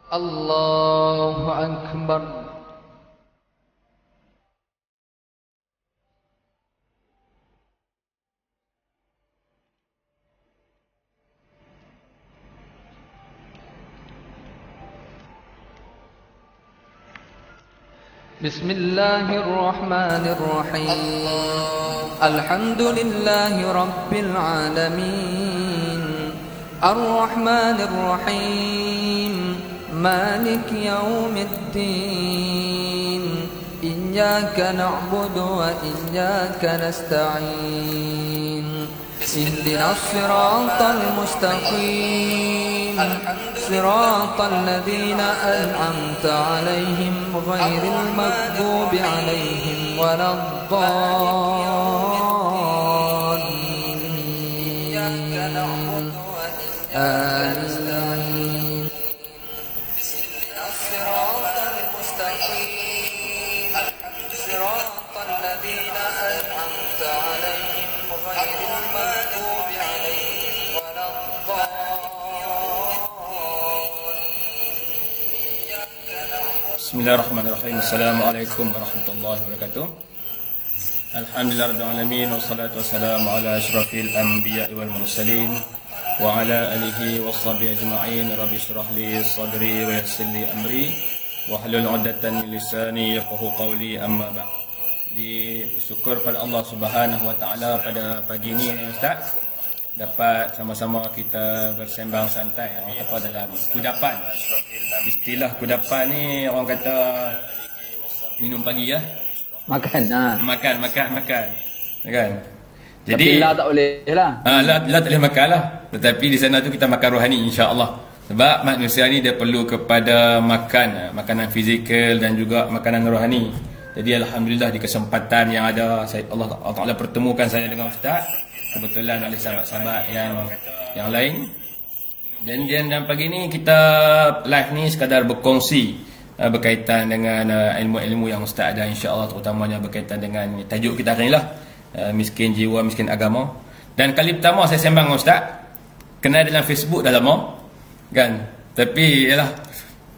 الله أكبر. بسم الله الرحمن الرحيم. الحمد لله رب العالمين الرحمن الرحيم مالك يوم الدين إياك نعبد وإياك نستعين اهدنا الصراط المستقيم صراط الذين أنعمت عليهم غير المغضوب عليهم ولا الضالين آمين. الصراط المستقيم صراط الذين أنعمت عليهم غير المغضوب عليهم ولا الضالين. Bismillahirrahmanirrahim. Assalamualaikum warahmatullahi wabarakatuh. Alhamdulillah rabbil alamin wassalatu wassalamu ala asyrafil anbiya'i wal mursalin wa ala alihi washabihi ajma'in. Rabbi shrah li sadri wa yassir li amri wa hlul 'uqdatam min lisani yafqahu qawli, amma ba'd. Jadi bersyukur pada Allah Subhanahu wa taala pada pagi ini Ustaz dapat sama-sama kita bersembang santai apa dalam kudapan. Istilah kudapan ni orang kata minum pagi ya. Makan. Makan. Kan? Jadi la tak boleh lah. La tak boleh makan lah. Tetapi di sana tu kita makan rohani insya-Allah. Sebab manusia ni dia perlu kepada makanan fizikal dan juga makanan rohani. Jadi alhamdulillah di kesempatan yang ada Allah Taala pertemukan saya dengan ustaz. Kebetulan ada sahabat-sahabat yang lain. Dan pagi ni kita live ni sekadar berkongsi berkaitan dengan ilmu-ilmu yang ustaz ada insya-Allah, terutamanya berkaitan dengan tajuk kita hari ni lah, miskin jiwa miskin agama. Dan kali pertama saya sembang dengan ustaz, kenal dalam Facebook dah lama kan, tapi yalah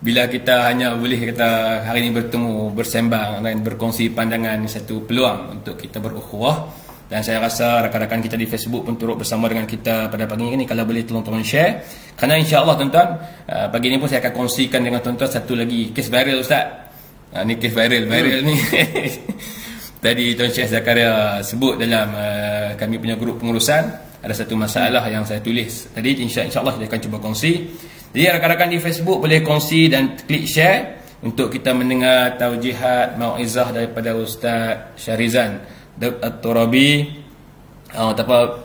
bila kita hanya boleh kata hari ini bertemu bersembang dan berkongsi pandangan, satu peluang untuk kita berukhuwah. Dan saya rasa rakan-rakan kita di Facebook pun turut bersama dengan kita pada pagi ini. Kalau boleh tolong share, kerana insya-Allah tuan-tuan pagi ini pun saya akan kongsikan dengan tuan-tuan satu lagi kes viral ustaz. Ni kes viral ni. Tadi Tuan Syekh Zakaria sebut dalam kami punya grup pengurusan ada satu masalah yang saya tulis. Tadi insya-Allah saya akan cuba kongsi. Jadi rakan-rakan di Facebook boleh kongsi dan klik share untuk kita mendengar taujihat mauizah daripada Ustaz Syarizan At-Turabi,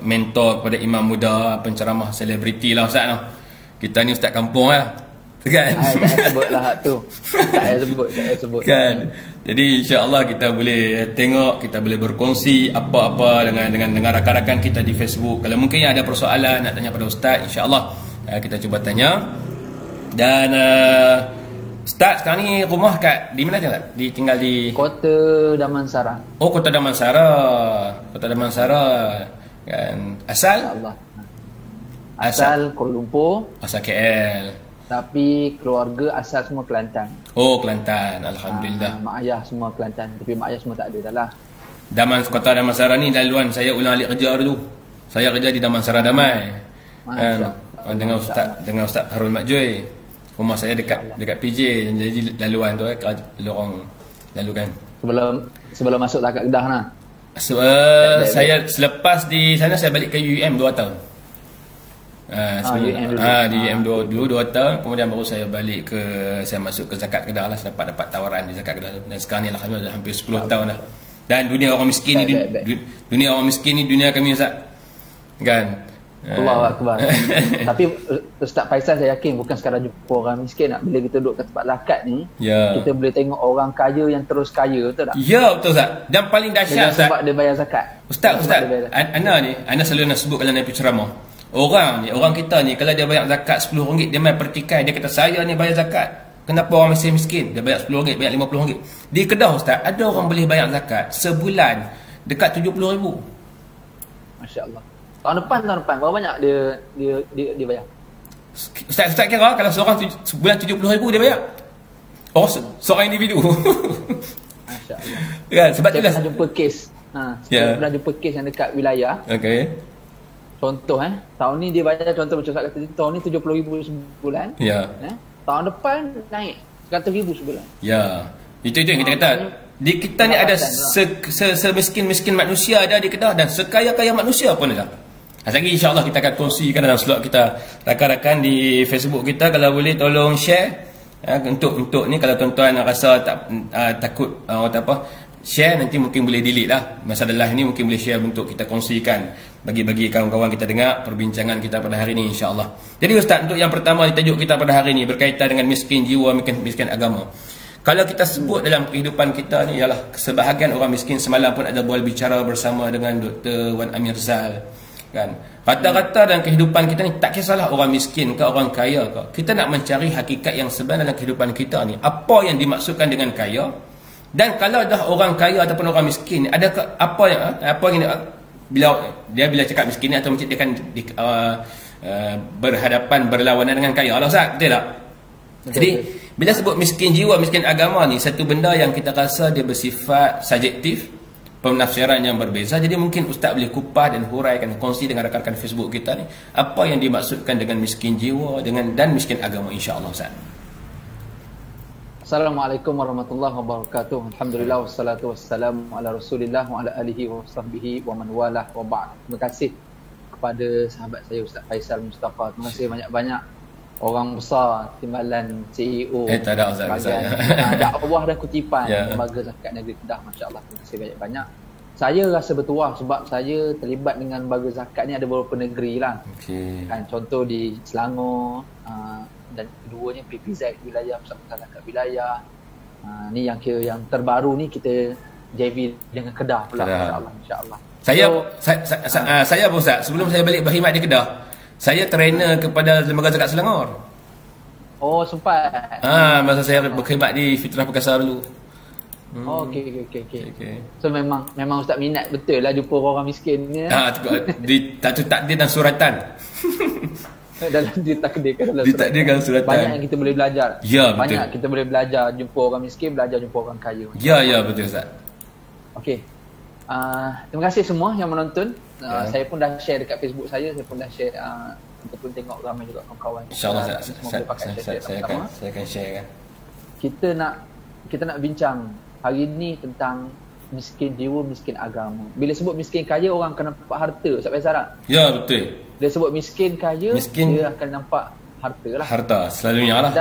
mentor kepada imam muda, penceramah selebriti lah ustaz lah. Kita ni ustaz kampung lah kan. Tak sebut lah hak tu. Tak sebut kan. Jadi insya-Allah kita boleh tengok, kita boleh berkongsi apa-apa dengan rakan-rakan kita di Facebook. Kalau mungkin ada persoalan nak tanya pada ustaz, insya-Allah kita cuba tanya. Dan Ustaz sekarang ni rumah di mana je? Tinggal di Kota Damansara. Oh, Kota Damansara. Kota Damansara. Kan asal? Allah. Asal Kuala Lumpur, asal KL. tapi keluarga asal semua Kelantan. Oh, Kelantan. Alhamdulillah. Mak ayah semua Kelantan, tapi mak ayah semua tak ada dah lah. Kota Damansara ni laluan saya ulang alik kerja dulu. Saya kerja di Damansara Damai. Dengan Ustaz Harun Makjoy. Rumah saya dekat PJ, jadi laluan tu lorong lalu kan. Sebelum masuk takat Kedah nah. Saya selepas di sana saya balik ke UM 2 tahun. Di UM dulu 2 tahun, kemudian baru saya balik saya masuk ke Zakat Kedah lah, dapat tawaran di Zakat Kedah. Dan sekarang ni alhamdulillah hampir 10 tahun dah. Dan dunia orang miskin ni dunia orang miskin ni dunia kami Ustaz. Kan? Allahu Akbar. Tapi Ustaz Faisal saya yakin bukan sekadar jumpa orang miskin nak. Bila kita duduk kat tempat zakat ni, kita boleh tengok orang kaya yang terus kaya, betul tak? Ya, betul Ustaz. Dan paling dahsyat Ustaz, sebab dia bayar zakat. Ustaz Ana selalu nak sebut kalau nak pergi ceramah. Orang kita ni kalau dia bayar zakat RM10, dia main pertikai, dia kata saya ni bayar zakat. Kenapa orang masih miskin? Dia bayar RM10, bayar RM50. Di Kedah Ustaz, ada orang boleh bayar zakat sebulan dekat RM70,000. Masya-Allah. Tahun depan berapa banyak dia bayar? Ustaz kira kalau seorang sebulan 70,000 dia bayar. Oh, seorang individu. Masya-Allah. Kan sebab Saya itulah pernah jumpa kes. Saya pernah jumpa kes yang dekat wilayah. Okey. Contoh tahun ni dia bayar contoh macam Ustaz kata tahun ni 70,000 sebulan. Ya. Tahun depan naik 100,000 sebulan. Ya. Itu yang kita kata. Di kita ni ada semiskin-miskin manusia ada di Kedah dan sekaya-kaya manusia pun ada. Lagi insya-Allah kita akan kongsikan dalam slot kita. Rakan-rakan di Facebook kita kalau boleh tolong share untuk ni kalau tuan-tuan rasa takut share nanti mungkin boleh delete lah. Masalah ni mungkin boleh share untuk kita kongsikan bagi kawan-kawan kita dengar perbincangan kita pada hari ni insya-Allah. Jadi Ustaz, untuk yang pertama tajuk kita pada hari ni berkaitan dengan miskin jiwa, miskin agama. Kalau kita sebut dalam kehidupan kita ni ialah sebahagian orang miskin. Semalam pun ada bual bicara bersama dengan Dr. Wan Amir Zal, kan. Rata-rata dalam kehidupan kita ni tak kisahlah orang miskin ke orang kaya ke. Kita nak mencari hakikat yang sebenar dalam kehidupan kita ni. Apa yang dimaksudkan dengan kaya? Dan kalau dah orang kaya ataupun orang miskin, adakah apa yang bila cakap miskin ni atau mungkin dia akan berhadapan berlawanan dengan kaya. Allah Ustaz, betul tak? Jadi bila sebut miskin jiwa, miskin agama ni satu benda yang kita rasa dia bersifat subjektif, penafsiran yang berbeza. Jadi mungkin Ustaz boleh kupas dan huraikan, kongsi dengan rakan-rakan Facebook kita ni apa yang dimaksudkan dengan miskin jiwa dan miskin agama, insya-Allah Ustaz. Assalamualaikum warahmatullahi wabarakatuh. Alhamdulillah wassalatu wassalamu ala Rasulillah wa ala alihi wa sahbihi wa man walah wa ba'd. Terima kasih kepada sahabat saya Ustaz Faisal Mustafa. Terima kasih banyak-banyak orang besar timbalan CEO tak ada Ustaz. Dakwah dan kutipan Lembaga Zakat Negeri Kedah, masya-Allah. Terima kasih banyak-banyak. Saya rasa bertuah sebab saya terlibat dengan Lembaga Zakat ni ada beberapa negeri lah. Kan, contoh di Selangor, dan keduanya PPZ wilayah, Pusat Zakat Wilayah. Ni yang terbaru ni kita JV dengan Kedah pula, insya-Allah. Saya pun Ustaz, sebelum saya balik berkhidmat di Kedah, saya trainer kepada Lembaga Zakat Selangor. Oh, sempat. Masa saya berkhidmat di Fitrah Perkasa dulu. Okey. So memang Ustaz minat betul lah jumpa orang miskin ni. Takdir dan suratan. Dalam ditakdirkan suratan. Banyak yang kita boleh belajar. Ya, betul. Banyak kita boleh belajar jumpa orang miskin, belajar jumpa orang kaya. Ya, betul Ustaz. Okey. Terima kasih semua yang menonton. Saya pun dah share dekat Facebook saya pun dah share ataupun tengok ramai juga kawan-kawan. InsyaAllah saya akan share kan. Kita nak bincang hari ni tentang miskin jiwa, miskin agama. Bila sebut miskin kaya, orang akan nampak harta, Ustaz Faisal tak? Ya, betul. Bila sebut miskin kaya, dia akan nampak harta lah. Harta selalunya lah.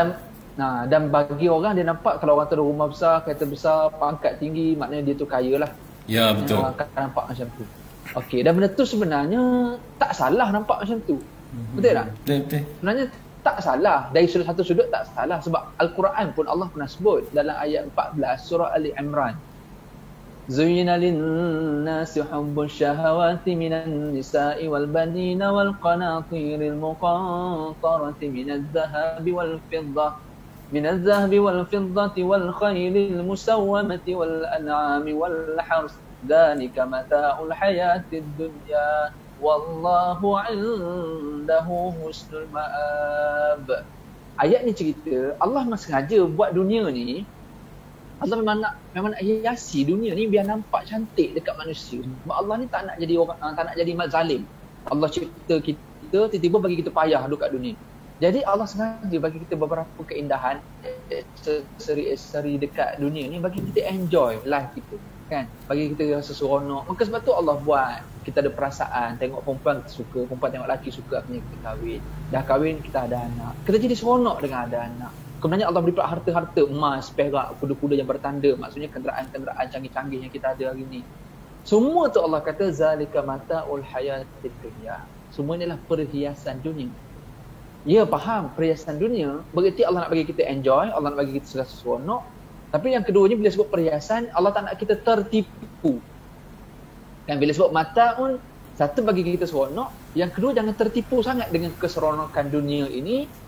Dan bagi orang dia nampak kalau orang tu ada rumah besar, kereta besar, pangkat tinggi, maknanya dia tu kaya lah. Ya, betul. Orang akan nampak macam tu. Okey, dan benda tu sebenarnya tak salah nampak macam tu. Betul tak? Betul. Sebenarnya tak salah. Dari satu sudut tak salah. Sebab Al-Quran pun Allah pernah sebut dalam ayat 14 surah Ali Imran. Zuyyina lin-nasi hubbus syahawati minan nisa'i wal banina wal qanatiril muqantarati minadh-dhahabi wal fiddah minadh-dhahabi wal fiddati wal khaylil musawwamati wal an'ami wal hars. Dzalika mata'ul hayatid dunya wallahu 'indahu husnul ma'ab. Ayat ni cerita Allah memang sengaja buat dunia ni, Allah memang nak hiasi dunia ni biar nampak cantik dekat manusia. Sebab Allah ni tak nak jadi orang, tak nak jadi zalim. Allah cipta kita, tiba-tiba bagi kita payah duduk kat dunia. Jadi Allah sengaja bagi kita beberapa keindahan, seri dekat dunia ni bagi kita enjoy life kita, kan? Bagi kita rasa seronok. Maka sebab tu Allah buat kita ada perasaan, tengok perempuan kita suka, perempuan tengok lelaki suka, akhirnya kita kahwin. Dah kahwin kita ada anak. Kita jadi seronok dengan ada anak. Kemudian Allah beri pula harta-harta, emas, perak, kuda-kuda yang bertanda, maksudnya kenderaan-kenderaan canggih-canggih yang kita ada hari ni. Semua tu Allah kata zalika mata'ul hayatid dunya. Semua inilah perhiasan dunia. Ya, faham perhiasan dunia, berarti Allah nak bagi kita enjoy, Allah nak bagi kita rasa seronok. Tapi yang keduanya bila sebut perhiasan, Allah tak nak kita tertipu. Dan bila sebut mata'un, satu bagi kita seronok, yang kedua jangan tertipu sangat dengan keseronokan dunia ini.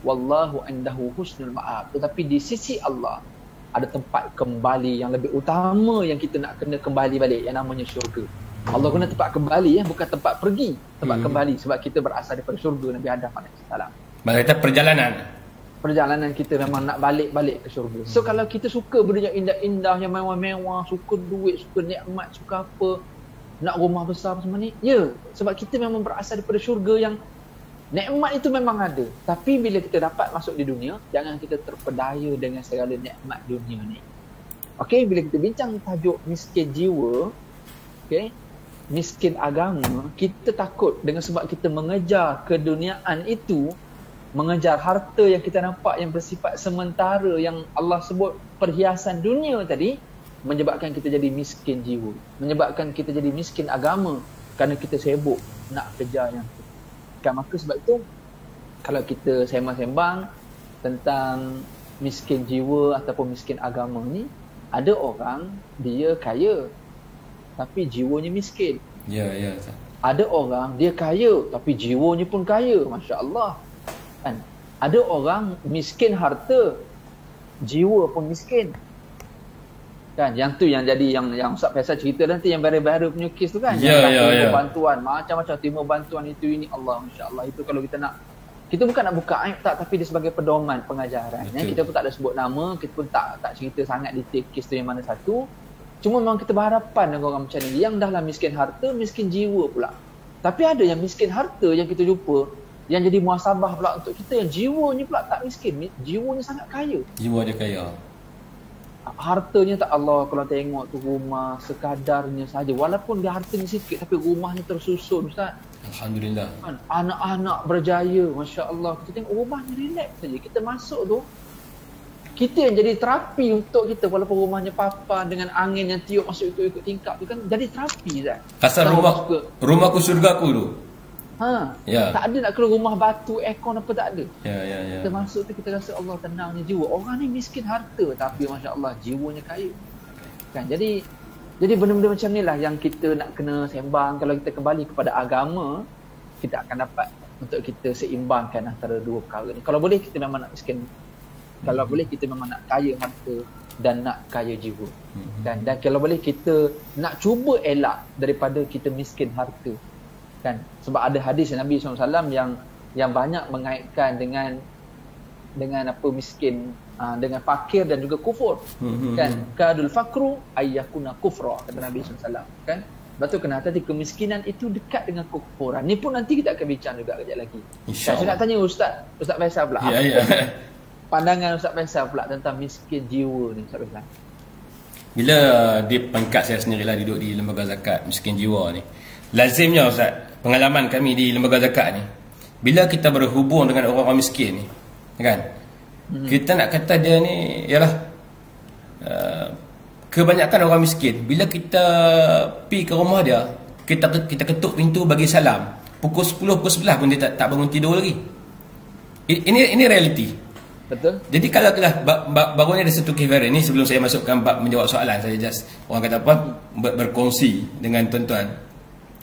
Wallahu indahu husnul ma'ab. Tetapi di sisi Allah ada tempat kembali yang lebih utama yang kita nak kena kembali balik, yang namanya syurga. Allah guna tempat kembali, bukan tempat pergi, tempat kembali, sebab kita berasal daripada syurga Nabi Adam AS. Maksudnya perjalanan kita memang nak balik ke syurga. So kalau kita suka benda yang indah-indah, yang mewah-mewah, suka duit, suka nikmat, suka apa, nak rumah besar semua ni, ya, sebab kita memang berasal daripada syurga yang nikmat itu memang ada. Tapi bila kita dapat masuk di dunia, jangan kita terpedaya dengan segala nikmat dunia ni. Okey, bila kita bincang tajuk miskin jiwa, okey, miskin agama, kita takut dengan sebab kita mengejar keduniaan itu, mengejar harta yang kita nampak yang bersifat sementara, yang Allah sebut perhiasan dunia tadi, menyebabkan kita jadi miskin jiwa, menyebabkan kita jadi miskin agama kerana kita sibuk nak kejar yang tu. Kan, maka sebab itu kalau kita sembang-sembang tentang miskin jiwa ataupun miskin agama ni, ada orang dia kaya tapi jiwanya miskin. Ya. Ada orang dia kaya tapi jiwanya pun kaya, masya-Allah. Kan? Ada orang miskin harta, jiwa pun miskin. Kan, yang tu yang jadi yang Ustaz Faisal cerita nanti, yang baru-baru punya kes tu kan, Ya. bantuan macam-macam, terima bantuan itu ini, Allah, masya-Allah. Itu kalau kita nak, kita bukan nak buka aib tak, tapi dia sebagai pedoman pengajaran. Kita pun tak ada sebut nama, kita pun tak cerita sangat detail kes tu yang mana satu. Cuma memang kita berhadapan dengan orang macam ni yang dahlah miskin harta, miskin jiwa pula. Tapi ada yang miskin harta yang kita jumpa, yang jadi muhasabah pula untuk kita, yang jiwanya pula tak miskin, jiwanya sangat kaya. Jiwa dia kaya. Hartanya tak, Allah kalau tengok tu rumah sekadarnya saja, walaupun dia hartanya sikit tapi rumahnya tersusun, Ustaz. Alhamdulillah. Anak-anak berjaya, masya-Allah. Kita tengok rumahnya relax saja. Kita masuk tu, kita yang jadi terapi untuk kita, walaupun rumahnya papan dengan angin yang tiup masuk ikut tingkap tu kan, jadi terapi, Ustaz. Asal rumahku surgaku tu. Ya. Tak ada nak keluar rumah batu, aircon apa tak ada. Ya. Kita masuk tu kita rasa Allah tenangnya jiwa. Orang ni miskin harta tapi masya-Allah jiwanya kaya. Kan, jadi benda-benda macam ni lah yang kita nak kena sembang. Kalau kita kembali kepada agama, kita akan dapat untuk kita seimbangkan antara dua perkara ni. Kalau boleh kita memang nak miskin, kalau boleh kita memang nak kaya harta dan nak kaya jiwa. Dan kalau boleh kita nak cuba elak daripada kita miskin harta. Kan, sebab ada hadis Nabi SAW yang banyak mengaitkan dengan apa miskin, dengan fakir dan juga kufur. Kan, kadul fakru ayyakuna kufra, kata Nabi SAW. Kan, lepas tu kena hati kemiskinan itu dekat dengan kufuran. Ni pun nanti kita akan bincang juga kejap lagi. Kan, saya nak tanya Ustaz Faisal pula. Ya. Pandangan Ustaz Faisal pula tentang miskin jiwa ni, Ustaz Faisal. Bila di pangkat saya sendirilah duduk di lembaga zakat miskin jiwa ni, lazimnya Ustaz, pengalaman kami di lembaga zakat ni, bila kita berhubung dengan orang-orang miskin ni, kan, kita nak kata dia ni ialah kebanyakan orang miskin, bila kita pergi ke rumah dia, kita ketuk pintu bagi salam, pukul 10, pukul 11 pun dia tak bangun tidur lagi. Ini realiti. Betul. Jadi kalau baru ni ada satu kes viral ni, sebelum saya masukkan bab menjawab soalan, saya just orang kata apa, berkongsi dengan tuan-tuan.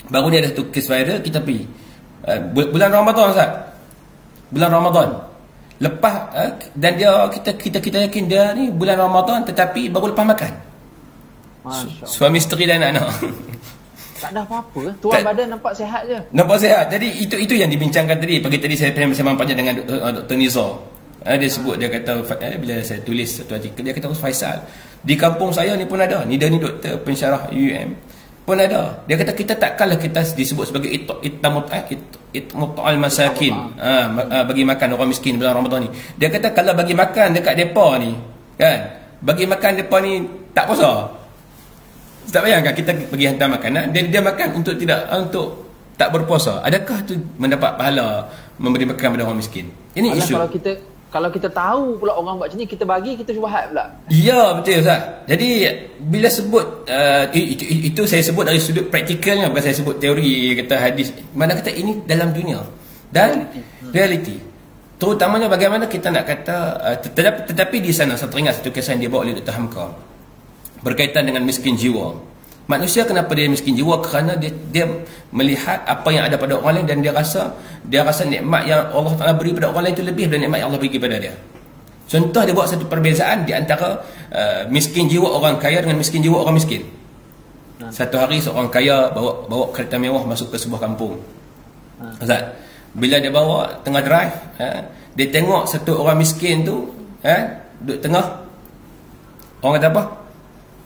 Baru ni ada satu kes viral, kita pergi bulan Ramadan, Ustaz. Bulan Ramadan. Lepas dan kita yakin dia ni bulan Ramadan tetapi baru lepas makan. Suami isteri dan anak-anak. Tak ada apa-apa. Tuan badan nampak sihat je. Nampak sihat. Jadi itu yang dibincangkan tadi. Pagi tadi saya sembang panjang dengan Dr. Nizar. Dia sebut, dia kata bila saya tulis satu artikel, dia kata Faisal, di kampung saya ni pun ada, ni doktor pensyarah UUM pun ada. Dia kata kita tak kalah, kita disebut sebagai itmut'al masakin, bagi makan orang miskin bulan Ramadan ni. Dia kata kalau bagi makan dekat depa ni, kan, bagi makan depa ni tak puasa. Tak bayangkan kita pergi hantar makanan, dia makan untuk tak berpuasa. Adakah tu mendapat pahala memberi makan pada orang miskin? Ini isu. Kalau kita tahu pula orang buat macam ni, kita bagi, kita syubhat pula. Ya, betul Ustaz. Jadi bila sebut itu saya sebut dari sudut praktikalnya, bukan saya sebut teori kata hadis. Mana kata ini dalam dunia dan realiti. Terutamanya bagaimana kita nak kata tetapi di sana saya teringat satu kisah yang dia bawa oleh Dr. Hamka berkaitan dengan miskin jiwa. Manusia kenapa dia miskin jiwa? Kerana dia melihat apa yang ada pada orang lain dan dia rasa nikmat yang Allah Taala beri pada orang lain itu lebih daripada nikmat yang Allah bagi pada dia. Contoh, dia buat satu perbezaan di antara miskin jiwa orang kaya dengan miskin jiwa orang miskin. Satu hari seorang kaya bawa kereta mewah masuk ke sebuah kampung. Ustaz, Bila dia bawa tengah drive, dia tengok satu orang miskin tu duduk tengah, orang kata apa,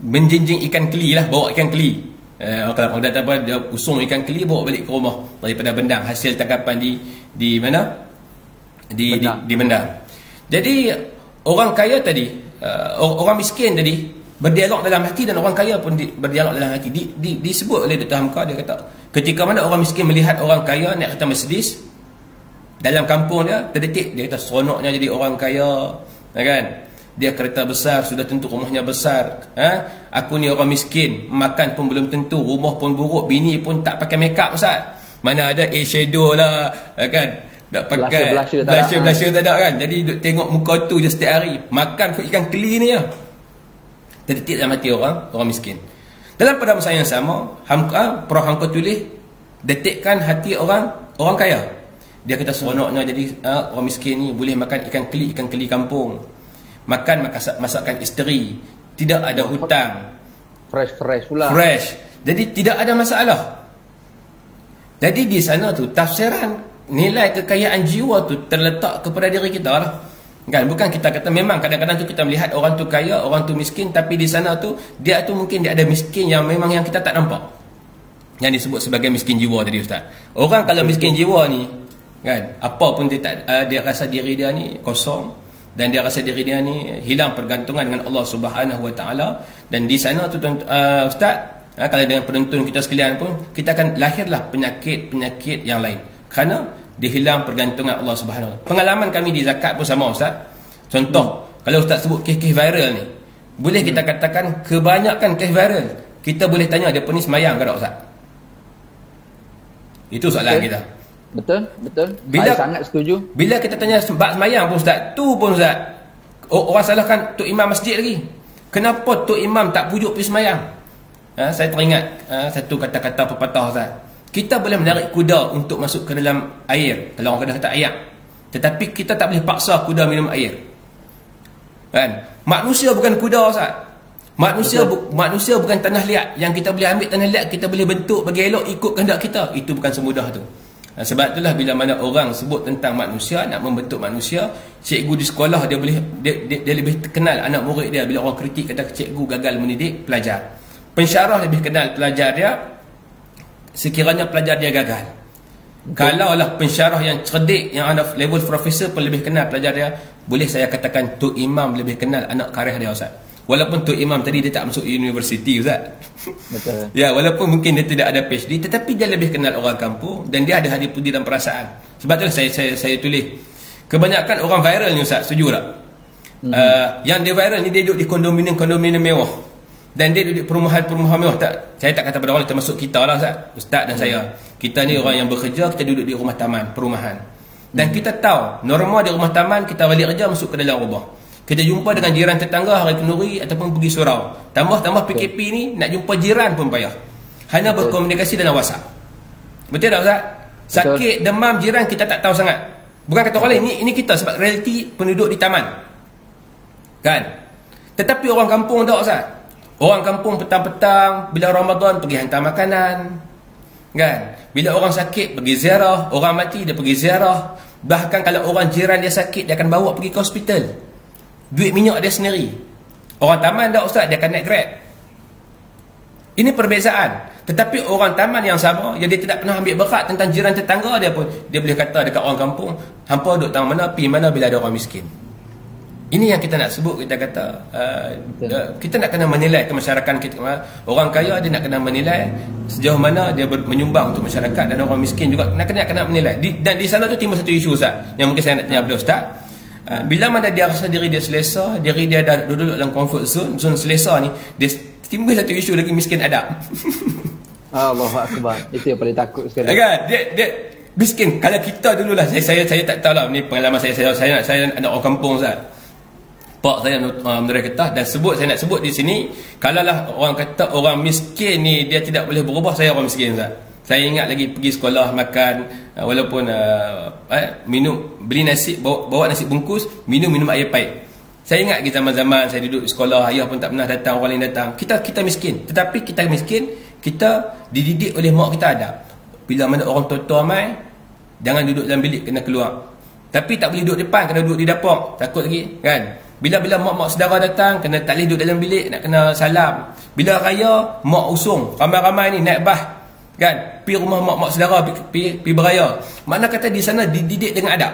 menjinjing ikan keli lah, bawa ikan keli. Kalau dia kata apa, dia usung ikan keli bawa balik ke rumah daripada Bendang, hasil tangkapan di mana, di Bendang. Jadi orang kaya tadi, orang miskin tadi berdialog dalam hati, dan orang kaya pun berdialog dalam hati. Disebut oleh Dr. Hamka, dia kata ketika mana orang miskin melihat orang kaya naik kereta Mercedes dalam kampung dia, terdetik dia kata seronoknya jadi orang kaya, kan? Dia kereta besar, sudah tentu rumahnya besar. Aku ni orang miskin, makan pun belum tentu, rumah pun buruk, bini pun tak pakai make up, Ustaz. Mana ada eyeshadow lah, kan? Tak pakai blusher tak ada, kan? Jadi duk tengok muka tu je setiap hari, makan pun ikan keli ni lah. Terdetik dalam hati orang miskin. Dalam pada masa yang sama, Prof Hamka tulis detikkan hati orang kaya. Dia kata seronoknya jadi orang miskin ni boleh makan ikan keli kampung, makan masakan isteri, tidak ada hutang, fresh pula, fresh, jadi tidak ada masalah. Jadi di sana tu tafsiran nilai kekayaan jiwa tu terletak kepada diri kita lah, kan? Bukan kita kata memang kadang-kadang tu kita melihat orang tu kaya, orang tu miskin, tapi di sana tu dia tu mungkin dia ada miskin yang memang yang kita tak nampak, yang disebut sebagai miskin jiwa tadi, Ustaz. Orang kalau miskin jiwa ni, kan, apa pun dia rasa diri dia ni kosong, dan dia rasa diri dia ni hilang pergantungan dengan Allah Subhanahu Wa Taala. Dan di sana tu Ustaz, kalau dengan penonton kita sekalian pun, kita akan lahirlah penyakit yang lain kerana dia hilang pergantungan Allah Subhanahu Wa Taala. Pengalaman kami di zakat pun sama, Ustaz. Contoh, kalau Ustaz sebut kes-kes viral ni, boleh kita katakan kebanyakan kes viral, kita boleh tanya dia pun ni semayang ke tak, Ustaz? Itu soalan kita. Betul. Saya sangat setuju. Bila kita tanya sebab semayang pun, Ustaz, tu pun, Ustaz, orang salahkan Tok Imam masjid lagi. Kenapa Tok Imam tak pujuk pergi semayang? Saya teringat satu kata-kata pepatah, Ustaz. Kita boleh menarik kuda untuk masuk ke dalam air, kalau orang kata ayak, tetapi kita tak boleh paksa kuda minum air, kan? Manusia bukan kuda, Ustaz. Manusia bukan tanah liat yang kita boleh ambil tanah liat, kita boleh bentuk bagi elok ikut kehendak kita. Itu bukan semudah tu. Sebab itulah bila mana orang sebut tentang manusia, nak membentuk manusia, cikgu di sekolah dia lebih kenal anak murid dia. Bila orang kritik kata cikgu gagal mendidik pelajar, pensyarah lebih kenal pelajar dia sekiranya pelajar dia gagal. Kalaulah pensyarah yang cerdik, yang ada level profesor pun lebih kenal pelajar dia, boleh saya katakan Tok Imam lebih kenal anak kareh dia, Ustaz. Walaupun Tok Imam tadi dia tak masuk universiti, Ustaz. Betul. Ya, walaupun mungkin dia tidak ada PhD, tetapi dia lebih kenal orang kampung dan dia ada hati budi dan perasaan. Sebab itulah saya tulis. Kebanyakan orang viral ni, Ustaz, setuju tak? Yang dia viral ni dia duduk di kondominium mewah. Dan dia duduk perumahan mewah. Saya tak kata pada orang, termasuk kita lah, Ustaz dan saya. Kita ni orang yang bekerja, kita duduk di rumah taman, perumahan. Dan kita tahu norma di rumah taman, kita balik kerja masuk ke dalam rumah. Kita jumpa dengan jiran tetangga hari kenduri ataupun pergi surau. Tambah PKP ni nak jumpa jiran pun payah. Hanya berkomunikasi dalam WhatsApp. Betul tak, Ustaz? Sakit, demam jiran kita tak tahu sangat. Bukan kata orang lain, ini kita sebab realiti penduduk di taman, kan? Tetapi orang kampung tak, Ustaz. Orang kampung petang-petang bila Ramadan pergi hantar makanan, kan? Bila orang sakit pergi ziarah, orang mati dia pergi ziarah. Bahkan kalau orang jiran dia sakit, dia akan bawa pergi ke hospital. Duit minyak dia sendiri. Orang taman tak, Ustaz, dia akan naik Grab. Ini perbezaan. Tetapi orang taman yang sama, yang dia tidak pernah ambil berat tentang jiran tetangga dia pun, dia boleh kata dekat orang kampung, hampa duduk tang mana, pergi mana bila ada orang miskin. Ini yang kita nak sebut. Kita kata kita nak kena menilai ke masyarakat kita. Orang kaya dia nak kena menilai sejauh mana dia menyumbang untuk masyarakat, dan orang miskin juga nak kena menilai. Dan di sana tu timbul satu isu, Ustaz, yang mungkin saya nak tanya beliau, Ustaz. Bila mana dia rasa diri dia selesa, diri dia dah duduk dalam comfort zone selesa ni, dia timbul satu isu lagi, miskin adab. Allahu Akbar. Itu yang paling takut sekali. Kan? Dia miskin. Kalau kita dululah, saya tak tahu lah, ni pengalaman saya anak orang kampung, Ustaz. Pak saya menerai ketah dan saya nak sebut di sini, kalaulah orang kata orang miskin ni dia tidak boleh berubah, saya orang miskin, Ustaz. Saya ingat lagi pergi sekolah makan, walaupun beli nasi, bawa nasi bungkus, minum air paip. Saya ingat kita zaman-zaman saya duduk di sekolah, ayah pun tak pernah datang, orang lain datang. Kita miskin, tetapi kita miskin, kita dididik oleh mak kita ada. Bila mana orang tua-tua mai, Jangan duduk dalam bilik, kena keluar. Tapi tak boleh duduk depan, kena duduk di dapur. Takut lagi, kan? Bila mak saudara datang, kena tak boleh duduk dalam bilik, nak kena salam. Bila raya, mak usung, ramai-ramai ni naik bah, kan? Pi rumah mak saudara, pi beraya. Makna kata di sana dididik dengan adab,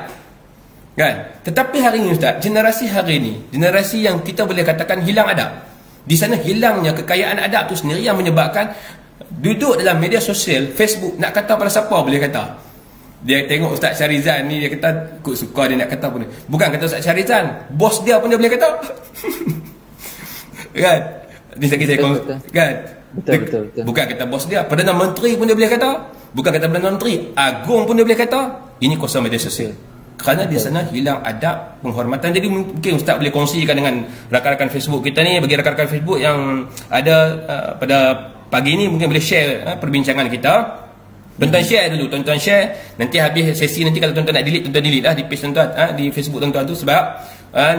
kan? Tetapi hari ni Ustaz, generasi hari ni, generasi yang kita boleh katakan hilang adab. Di sana hilangnya kekayaan adab tu sendiri yang menyebabkan duduk dalam media sosial, Facebook, nak kata pada siapa boleh kata. Dia tengok Ustaz Syarizan ni, dia kata kut suka dia nak kata pun. Bukan kata Ustaz Syarizan, bos dia pun dia boleh kata. Kan? Ni saya kan? Betul. Bukan kata bos dia, Perdana Menteri pun dia boleh kata. Bukan kata Perdana Menteri, Agung pun dia boleh kata. Ini kuasa media sosial. Kerana di sana hilang adab, penghormatan. Jadi mungkin Ustaz boleh kongsikan dengan rakan-rakan Facebook kita ni, bagi rakan-rakan Facebook yang ada pada pagi ni mungkin boleh share perbincangan kita. Tuan-tuan share dulu, tuan-tuan share. Nanti habis sesi nanti kalau tuan-tuan nak delete, tuan-tuan delete lah di page tuan-tuan, di Facebook tuan-tuan tu, sebab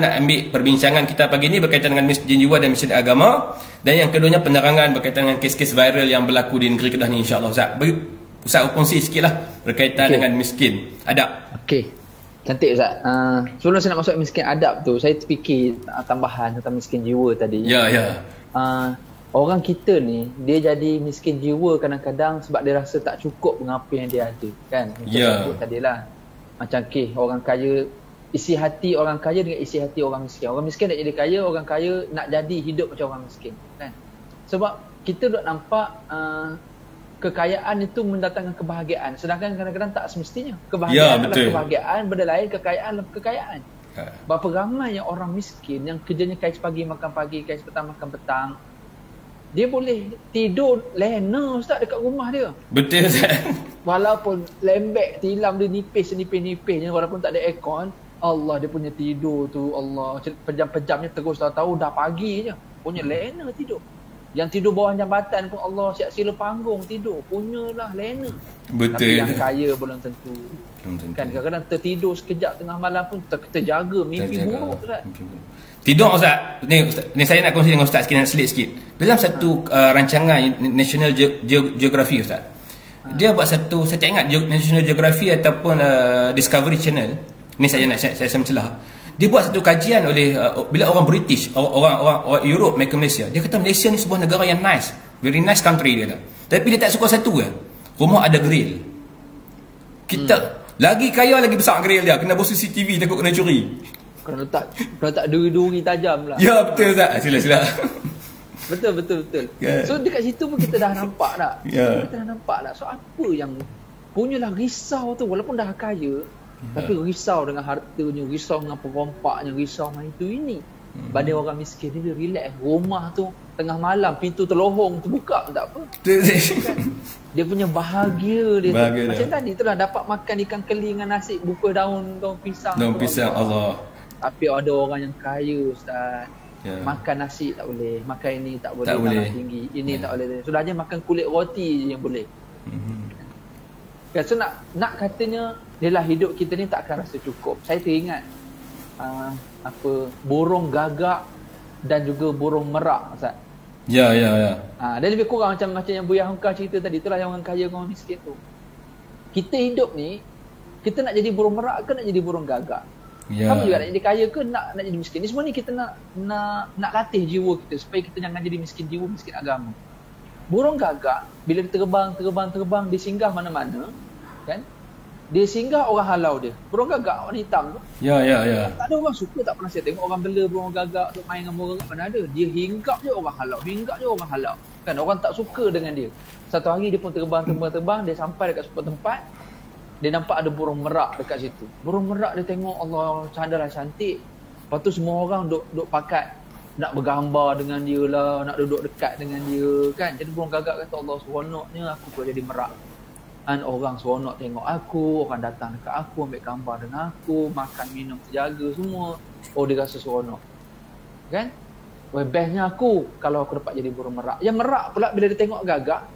nak ambil perbincangan kita pagi ni berkaitan dengan miskin jiwa dan miskin agama. Dan yang keduanya penerangan berkaitan dengan kes-kes viral yang berlaku di negeri Kedah ni, insya-Allah Ustaz. Ustaz kongsi sikit lah berkaitan dengan miskin adab. Okey. Cantik Ustaz. Sebelum saya nak masuk miskin adab tu, saya terfikir tambahan tentang miskin jiwa tadi. Ya. Orang kita ni, dia jadi miskin jiwa kadang-kadang sebab dia rasa tak cukup dengan apa yang dia ada, kan? Macam sebut tadilah. Macam orang kaya, isi hati orang kaya dengan isi hati orang miskin. Orang miskin nak jadi kaya, orang kaya nak jadi hidup macam orang miskin, kan? Sebab kita duk nampak kekayaan itu mendatangkan kebahagiaan, sedangkan kadang-kadang tak semestinya. Kebahagiaan adalah kebahagiaan, benda lain kekayaan adalah kekayaan. Berapa ramai yang orang miskin yang kerjanya kais pagi makan pagi, kais petang makan petang. Dia boleh tidur lena Ustaz dekat rumah dia. Betul Ustaz. Walaupun lembek tilam dia nipis je, walaupun tak ada aircon, Allah, dia punya tidur tu, Allah, pejam-pejamnya terus tahu dah pagi je. Punya lena tidur. Yang tidur bawah jambatan pun Allah, siap sila panggung tidur. Punyalah lena. Betul. Tapi yang kaya belum tentu. Kan kadang-kadang tertidur sekejap tengah malam pun terjaga mimpi buruk Ustaz. Tidur Ustaz. Ni saya nak kongsi dengan Ustaz sikit, nak selit sikit. Dalam satu rancangan National Geography Ustaz. Dia buat satu, saya tak ingat National Geography ataupun Discovery Channel. Ni saya mencelah. Dia buat satu kajian oleh bila orang British, orang Europe mai ke Malaysia. Dia kata Malaysia ni sebuah negara yang nice, very nice country dia kata. Tapi dia tak suka satu ke, rumah ada grill. Kita lagi kaya lagi besar grill dia, kena bawa CCTV takut kena curi. Kalau tak duri-duri tajam lah. Ya betul Ustaz, sila. Betul. Yeah. So dekat situ pun kita dah nampak tak? Yeah. Kita dah nampak tak? So apa yang punyalah risau tu, walaupun dah kaya, tapi risau dengan hartanya, risau dengan perompaknya, risau dengan itu ini. Badai orang miskin ni dia relax. Rumah tu tengah malam pintu terlohong terbuka tak apa. Kan? Dia punya bahagia dia. Macam tadi tu lah, dapat makan ikan keli dengan nasi, buka daun pisang. Daun pisang Allah. Tapi ada orang yang kaya Ustaz. Makan nasi tak boleh, makan ini tak boleh, tinggi. Ini tak boleh. Sudah aja makan kulit roti je yang boleh. So nak katanya ialah hidup kita ni tak akan rasa cukup. Saya teringat burung gagak dan juga burung merak Ustaz. Ya. Dia lebih kurang macam yang Buya Hamka cerita tadi. Itulah yang orang kaya dengan orang miskin tu. Kita hidup ni, kita nak jadi burung merak ke nak jadi burung gagak? Kamu juga nak jadi kaya ke nak jadi miskin? Ni semua ni kita nak latih jiwa kita supaya kita jangan jadi miskin jiwa, miskin agama. Burung gagak bila dia terbang, dia singgah mana-mana, kan? Dia singgah orang halau dia. Burung gagak warna hitam tu. Ya. Tak ada orang suka, tak pernah saya tengok orang bela burung gagak tu main dengan burung gagak, mana ada. Dia hinggap je orang halau. Kan orang tak suka dengan dia. Satu hari dia pun terbang, dia sampai dekat sebuah tempat. Dia nampak ada burung merak dekat situ. Burung merak dia tengok, Allah, candalah cantik. Lepas tu semua orang duk pakat nak bergambar dengan dia lah, nak duduk dekat dengan dia, kan. Jadi burung gagak kata, Allah, seronoknya aku boleh jadi merak. Dan orang seronok tengok aku, orang datang dekat aku, ambil gambar dengan aku, makan minum terjaga semua. Oh, dia rasa seronok, kan. Bestnya aku kalau aku dapat jadi burung merak. Yang merak pula bila dia tengok gagak,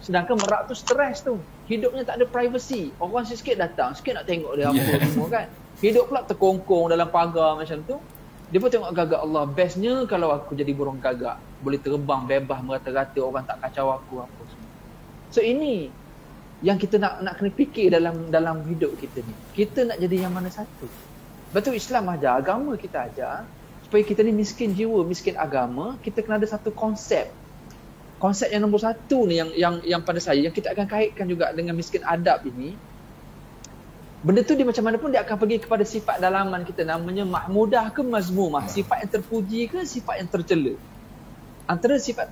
sedangkan merak tu stres tu. Hidupnya tak ada privacy. Orang sikit datang, sikit nak tengok dia apa semua, kan. Hidup pula terkongkong dalam pagar macam tu. Dia pun tengok gagak, Allah, bestnya kalau aku jadi burung gagak. Boleh terbang bebas merata-rata, orang tak kacau aku apa semua. So ini yang kita nak kena fikir dalam hidup kita ni. Kita nak jadi yang mana satu. Betul, Islam ajar, agama kita ajar supaya kita ni miskin jiwa, miskin agama, kita kena ada satu konsep. Konsep yang nombor satu ni yang pada saya, yang kita akan kaitkan juga dengan miskin adab ini. Benda tu dia macam mana pun dia akan pergi kepada sifat dalaman kita, namanya mahmudah ke mazmumah, sifat yang terpuji ke sifat yang tercela. Antara sifat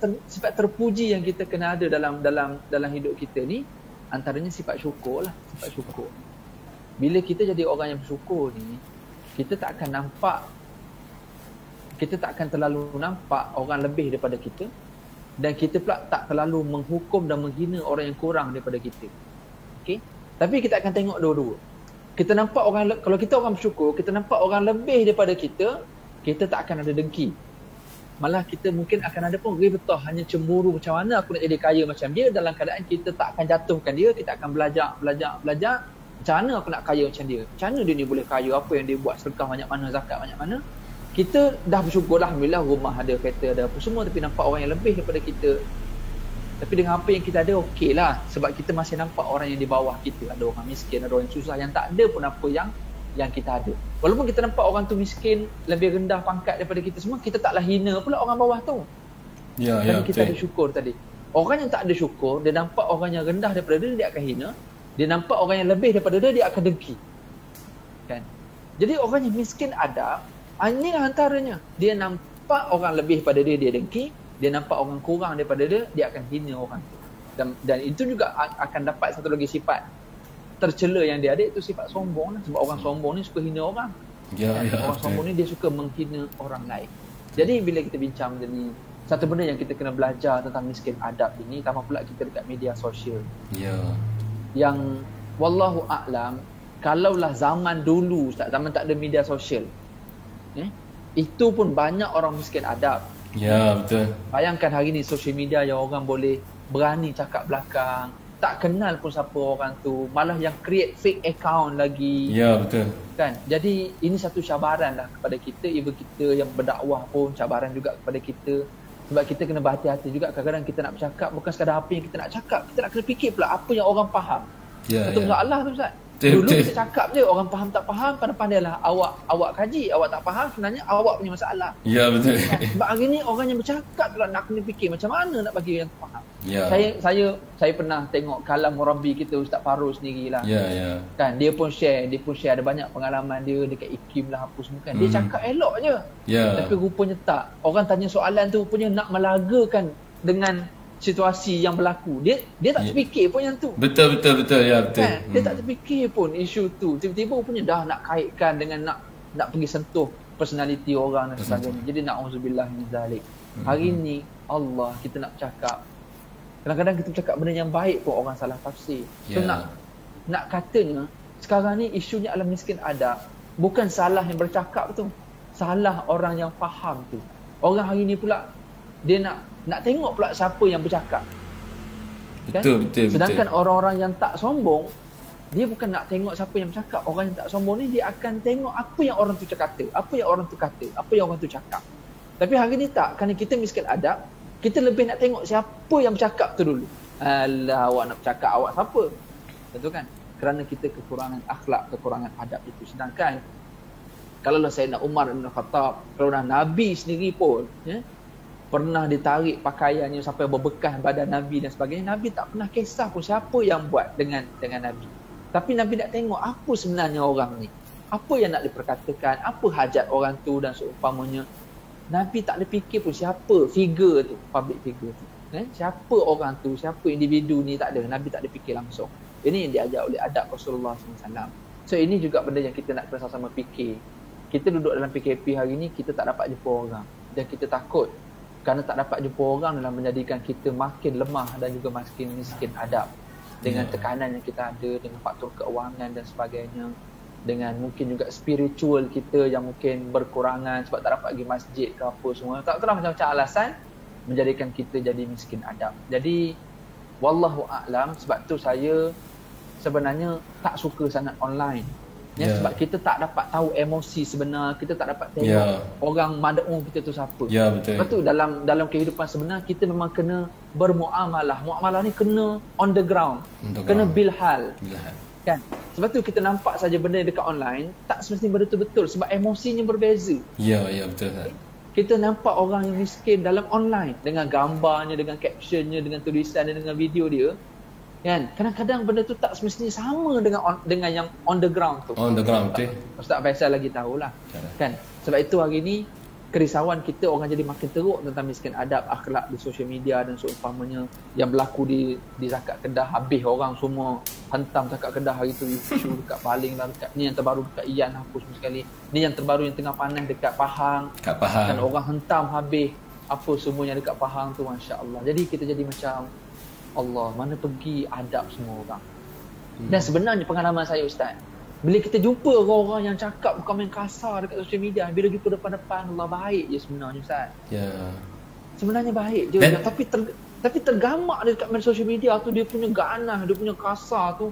terpuji yang kita kena ada dalam hidup kita ni, antaranya sifat syukur lah, sifat syukur. Bila kita jadi orang yang bersyukur ni, kita tak akan terlalu nampak orang lebih daripada kita, dan kita pula tak terlalu menghukum dan menghina orang yang kurang daripada kita. Okey? Tapi kita akan tengok dua-dua. Kita nampak orang, kalau kita orang bersyukur, kita nampak orang lebih daripada kita, kita tak akan ada dengki. Malah kita mungkin akan ada pun ghibtah, hanya cemburu, macam mana aku nak jadi kaya macam dia, dalam keadaan kita tak akan jatuhkan dia, kita akan belajar. Macam mana aku nak kaya macam dia? Macam mana dia ni boleh kaya? Apa yang dia buat? Sedekah banyak mana? Zakat banyak mana? Kita dah bersyukur, alhamdulillah, rumah ada, kereta ada, apa semua, tapi nampak orang yang lebih daripada kita. Tapi dengan apa yang kita ada, okey lah. Sebab kita masih nampak orang yang di bawah kita. Ada orang miskin, ada orang yang susah, yang tak ada pun apa yang kita ada. Walaupun kita nampak orang tu miskin, lebih rendah pangkat daripada kita semua, kita taklah hina pula orang bawah tu. Kerana kita ada syukur tadi. Orang yang tak ada syukur, dia nampak orang yang rendah daripada dia akan hina. Dia nampak orang yang lebih daripada dia akan dengki. Kan? Jadi orang yang miskin adab, ini antaranya. Dia nampak orang lebih daripada dia dengki. Dia nampak orang kurang daripada dia akan hina orang tu. Dan itu juga akan dapat satu lagi sifat tercela yang dia ada, itu sifat sombong lah. Sebab orang sombong ni suka hina orang. Orang sombong ni dia suka menghina orang lain. Jadi bila kita bincang ni, satu benda yang kita kena belajar tentang miskin adab ini, tambah pula kita dekat media sosial. Yang wallahu a'lam, kalaulah zaman dulu, zaman tak ada media sosial, itu pun banyak orang miskin adab. Betul. Bayangkan hari ni social media yang orang boleh berani cakap belakang, tak kenal pun siapa orang tu, malah yang create fake account lagi. Betul. Kan? Jadi ini satu cabaran lah kepada kita, even kita yang berdakwah pun cabaran juga kepada kita. Sebab kita kena berhati-hati juga, kadang-kadang kita nak bercakap bukan sekadar apa yang kita nak cakap, kita nak kena fikir pula apa yang orang faham. Itu masalah tu, Ustaz. Dulu kita cakap je, orang faham tak faham, pandai-pandailah awak kaji, awak tak faham, sebenarnya awak punya masalah. Betul. Sebab hari ni orang yang bercakap tu lah nak kena fikir macam mana nak bagi yang faham. Saya pernah tengok kalam murabi kita, Ustaz Farouk sendirilah. Kan, dia pun share ada banyak pengalaman dia dekat IKIM lah apa semua kan. Dia cakap elok je. Tapi rupanya tak. Orang tanya soalan tu rupanya nak melagakan dengan situasi yang berlaku. Dia tak terfikir pun yang tu. Betul. Betul. Kan? Dia tak terfikir pun isu tu. Tiba-tiba punya dah nak kaitkan dengan nak pergi sentuh personality orang dan sebagainya. Jadi na'udzubillah min zalik. Hari ni Allah kita nak cakap. Kadang-kadang kita cakap benda yang baik pun orang salah tafsir. So nak katanya sekarang ni isunya adalah miskin adab. Bukan salah yang bercakap tu. Salah orang yang faham tu. Orang hari ni pula dia nak tengok pula siapa yang bercakap. Kan? Betul. Sedangkan orang-orang yang tak sombong, dia bukan nak tengok siapa yang bercakap. Orang yang tak sombong ni dia akan tengok apa yang orang tu kata, apa yang orang tu cakap. Tapi hari ni tak, kerana kita miskin adab, kita lebih nak tengok siapa yang bercakap tu dulu. Alah, awak nak bercakap, awak siapa? Betul kan? Kerana kita kekurangan akhlak, kekurangan adab itu. Sedangkan kalau Sayyidina Umar bin Khattab, kalau Nabi sendiri pun pernah ditarik pakaiannya sampai berbekas badan Nabi dan sebagainya, Nabi tak pernah kisah pun siapa yang buat dengan Nabi. Tapi Nabi nak tengok apa sebenarnya orang ni, apa yang nak diperkatakan, apa hajat orang tu dan seumpamanya. Nabi tak ada fikir pun siapa figure tu, public figure tu, siapa orang tu, siapa individu ni, tak ada. Nabi tak ada fikir langsung. Ini yang diajar oleh adab Rasulullah SAW. So ini juga benda yang kita nak bersama-sama fikir. Kita duduk dalam PKP hari ni, kita tak dapat jumpa orang dan kita takut kerana tak dapat jumpa orang dalam menjadikan kita makin lemah dan juga makin miskin adab dengan tekanan yang kita ada, dengan faktor keuangan dan sebagainya, dengan mungkin juga spiritual kita yang mungkin berkurangan sebab tak dapat pergi masjid ke apa semua. Tak-taklah macam-macam alasan menjadikan kita jadi miskin adab. Jadi wallahu a'lam, sebab tu saya sebenarnya tak suka sangat online. Ya. Sebab kita tak dapat tahu emosi sebenar, kita tak dapat tengok Ya. orang mad'u kita tu siapa. Ya, betul. Lepas tu dalam kehidupan sebenar kita memang kena bermuamalah. Muamalah ni kena on the ground. Kena bil hal. Kan? Sebab tu kita nampak saja benda dekat online tak semestinya betul-betul sebab emosinya berbeza. Ya, betul Ustaz. Kita nampak orang yang miskin dalam online dengan gambarnya, dengan captionnya, dengan tulisannya, dengan video dia. Kan? Kadang-kadang benda tu tak semestinya sama dengan yang on the ground tu. On the ground, betul. Ustaz Faisal lagi tahulah. Kan? Sebab itu hari ni kerisauan kita orang jadi makin teruk tentang miskin adab, akhlak di sosial media dan seumpamanya yang berlaku di Zakat Kedah. Habis orang semua hantam Zakat Kedah hari tu, isu dekat Baling lah, dekat ni yang terbaru dekat Iyan hapus semua sekali. Ni yang terbaru yang tengah panas dekat Pahang. Kat Pahang. Dan orang hentam habis apa semuanya dekat Pahang tu, masya-Allah. Jadi kita jadi macam Allah, mana pergi adab semua orang. Dan sebenarnya pengalaman saya Ustaz, bila kita jumpa orang-orang yang cakap bukan main kasar dekat sosial media, bila jumpa depan-depan, Allah baik je sebenarnya Ustaz. Ya. Sebenarnya baik je. Tapi tergamak dia dekat sosial media tu, dia punya ganas, dia punya kasar tu.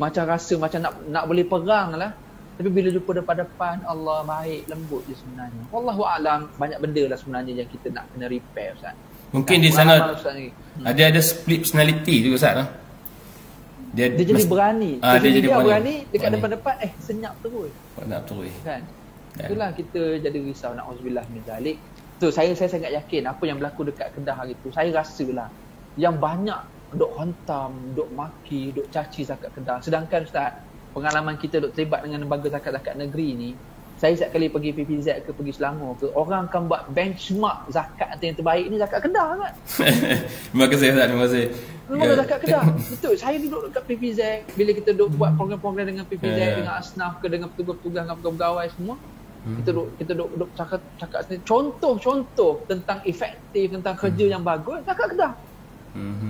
Macam rasa macam nak boleh perang lah. Tapi bila jumpa depan-depan, Allah baik, lembut je sebenarnya. Wallahu a'lam, banyak benda lah sebenarnya yang kita nak kena repair Ustaz. Mungkin di sana ada split personality juga Ustaz lah. Dia jadi berani. Dia jadi berani dekat depan-depan senyap terus. Nak terus. Kan? Itulah kita jadi risau, na'udzubillah min zalik. Tu saya sangat yakin apa yang berlaku dekat Kedah hari tu. Saya rasalah yang banyak duk hantam, duk maki, duk caci zakat Kedah. Sedangkan Ustaz, pengalaman kita duk terlibat dengan lembaga zakat-zakat negeri ni, saya setiap kali pergi PPZ ke pergi Selangor ke, orang akan buat benchmark zakat yang terbaik ni zakat Kedah kan. Terima kasih Ustaz, terima kasih. Memang zakat Kedah. Betul. Saya duduk dekat PPZ, bila kita duduk buat program-program dengan PPZ, dengan asnaf ke, dengan petugas-petugas, dengan pegawai semua, kita duduk cakap sendiri contoh-contoh tentang efektif, tentang kerja yang bagus zakat Kedah.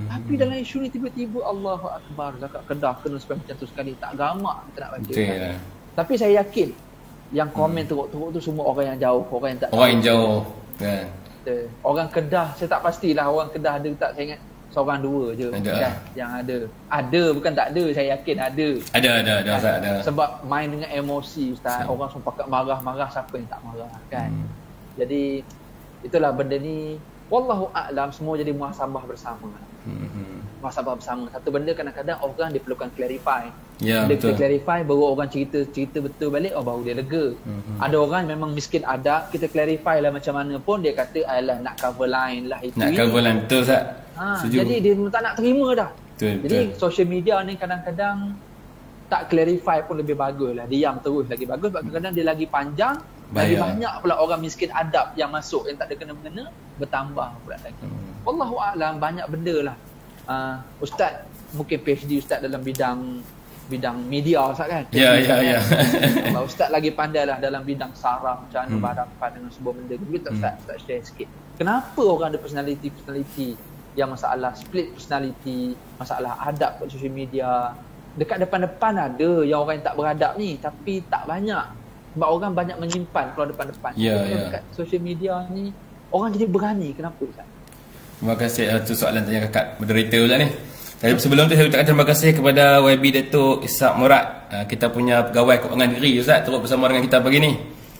Tapi dalam isu ni tiba-tiba Allahu Akbar, zakat Kedah kena sampai macam tu sekali, tak gamak kita nak baca. Kan? Tapi saya yakin yang komen teruk-teruk tu semua orang yang jauh, orang yang tak orang yang jauh kan. Orang Kedah, saya tak pastilah orang Kedah ada tak, saya ingat seorang dua je kan yang ada. Ada bukan tak ada, saya yakin ada. Ada Ustaz, ada. Sebab main dengan emosi Ustaz, orang semua pakat marah-marah, siapa yang tak marah kan. Jadi itulah benda ni, wallahu a'lam, semua jadi muhasabah bersama. Muhasabah bersama. Satu benda kadang-kadang orang dia perlukan clarify. Bila kita clarify, baru orang cerita betul balik, baru dia lega. Ada orang memang miskin adab, kita clarify lah macam mana pun, dia kata alah nak cover line lah itu. Nak cover line, betul Ustaz. Jadi dia tak nak terima dah. Jadi betul. social media ni kadang-kadang tak clarify pun lebih bagus lah. Diam terus lagi bagus. Sebab kadang-kadang dia lagi panjang, lagi banyak pula orang miskin adab yang masuk, yang tak ada kena-mengena, bertambah pula lagi. Wallahu a'lam, banyak benda lah. Ustaz mungkin PhD Ustaz dalam bidang media Ustaz kan. Ya. Ustaz lagi pandai lah dalam bidang saraf, macam mana berhadapan dengan sebuah benda. Kita Ustaz share sikit. Kenapa orang ada personality yang masalah split personality, masalah adab kat social media. Dekat depan-depan ada yang orang yang tak beradab ni, tapi tak banyak. Sebab orang banyak menyimpan kalau depan-depan. Dekat social media ni orang jadi berani. Kenapa Ustaz? Terima kasih atas soalan tanya kakak moderator Ustaz ni. Sebelum tu saya ucapkan terima kasih kepada YB Datuk Ishak Murad, kita punya pegawai keuangan negeri Ustaz, turut bersama dengan kita pagi ni.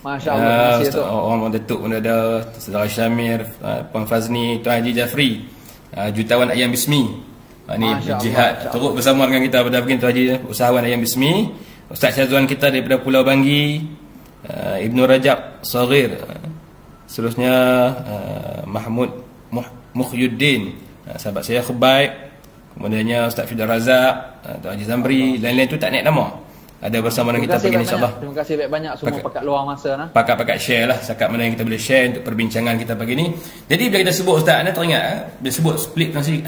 Masya-Allah. Orang Datuk pun ada, Saudara Syamir, Puan Fazni, Tuan Haji Jafri, Jutawan Ayam Bismi. Ni berjihad turut bersama dengan kita pada pagi ni, Tuan Haji usahawan Ayam Bismi, Ustaz Syazwan kita daripada Pulau Banggi, Ibnu Rajab Saghir, seterusnya Mahmud Muhyiddin, sahabat saya Khubaib, kemudiannya Ustaz Fidal Razak, Tuan Haji Zamri, lain-lain tu tak naik nama. Ada bersama dengan kita pagi ni insya-Allah. Terima kasih banyak semua pakat luang masa nah. Pakat share lah setakat mana yang kita boleh share untuk perbincangan kita pagi ni. Jadi bila kita sebut Ustaz, anda teringat bila sebut split personality,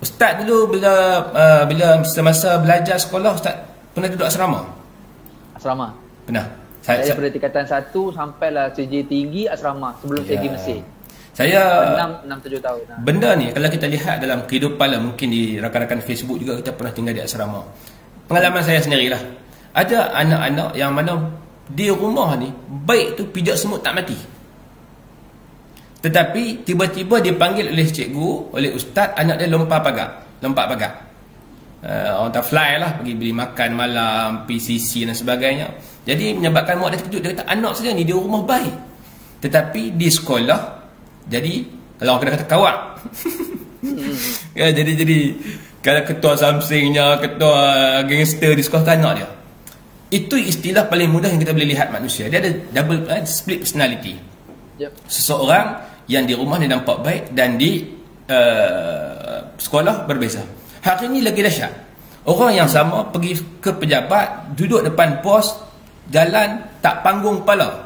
Ustaz dulu bila semasa belajar sekolah, Ustaz pernah duduk asrama? Asrama? Pernah. Saya pada tingkatan 1 sampailah CJ tinggi asrama sebelum saya pergi Mesir. Saya 6-7 tahun. Benda ni kalau kita lihat dalam kehidupan lah, mungkin di rakan-rakan Facebook juga kita pernah tinggal di asrama. Pengalaman saya sendirilah. Ada anak-anak yang mana di rumah ni baik tu pijak semut tak mati. Tetapi tiba-tiba dipanggil oleh cikgu, oleh ustaz, anak dia lompat pagar. orang tak fly lah, pergi beli makan malam, PCC dan sebagainya. Jadi menyebabkan mak dia terkejut. Dia kata anak saya ni di rumah baik, tetapi di sekolah jadi kalau orang kata kawak. Ya, jadi kalau ketua somethingnya, ketua gangster di sekolah anak dia. Itu istilah paling mudah yang kita boleh lihat manusia. Dia ada double split personality. Seseorang yang di rumah dia nampak baik dan di sekolah berbeza. Hari ini lagi dahsyat. Orang yang sama pergi ke pejabat, duduk depan pos, jalan tak panggung kepala.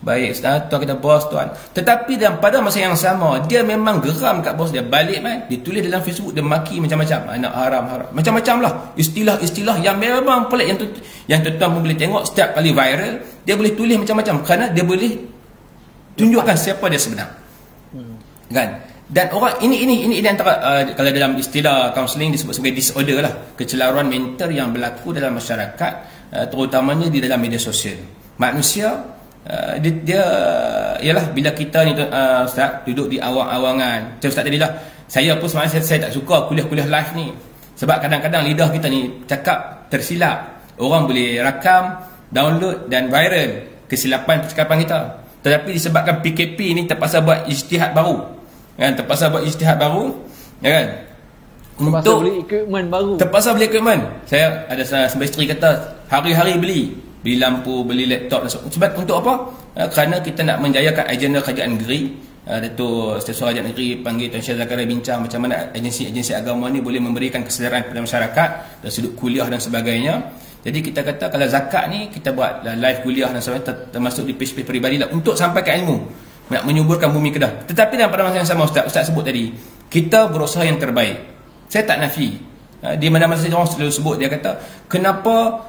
Baik, tuan kita bos tuan. Tetapi dalam pada masa yang sama, dia memang geram kat bos dia. Balik dia tulis dalam Facebook, dia maki macam-macam. Anak haram. Macam-macam lah. Istilah-istilah yang memang pelik. Yang tuan pun boleh tengok setiap kali viral, dia boleh tulis macam-macam. Kerana dia boleh tunjukkan siapa dia sebenar. Kan? Dan orang ini antara kalau dalam istilah kaunseling disebut sebagai disorder lah, kecelaruan mental yang berlaku dalam masyarakat, terutamanya di dalam media sosial. Manusia dia ialah bila kita ni Ustaz duduk di awang-awangan. Macam Ustaz tadi lah, saya pun sebenarnya saya tak suka kuliah-kuliah live ni, sebab kadang-kadang lidah kita ni cakap tersilap. Orang boleh rakam, download dan viral kesilapan percakapan kita. Tetapi disebabkan PKP ni terpaksa buat ijtihad baru, kan? Terpaksa buat ijtihad baru, ya kan? Terpaksa beli equipment baru. Terpaksa beli equipment. Saya ada sebuah isteri kata hari-hari beli lampu, beli laptop. Sebab untuk apa? Kerana kita nak menjayakan agenda kerajaan negeri. Datuk Setiausaha Kerajaan Negeri panggil Tuan Syed Zakaria bincang macam mana agensi-agensi agama ni boleh memberikan kesedaran kepada masyarakat dari sudut kuliah dan sebagainya. Jadi kita kata kalau zakat ni kita buat live kuliah dan sebagainya, termasuk di page-page peribadi lah, untuk sampaikan ilmu, nak menyuburkan bumi Kedah. Tetapi dalam pada masa yang sama Ustaz sebut tadi, kita berusaha yang terbaik. Saya tak nafi. Di mana-mana saja orang selalu sebut, dia kata kenapa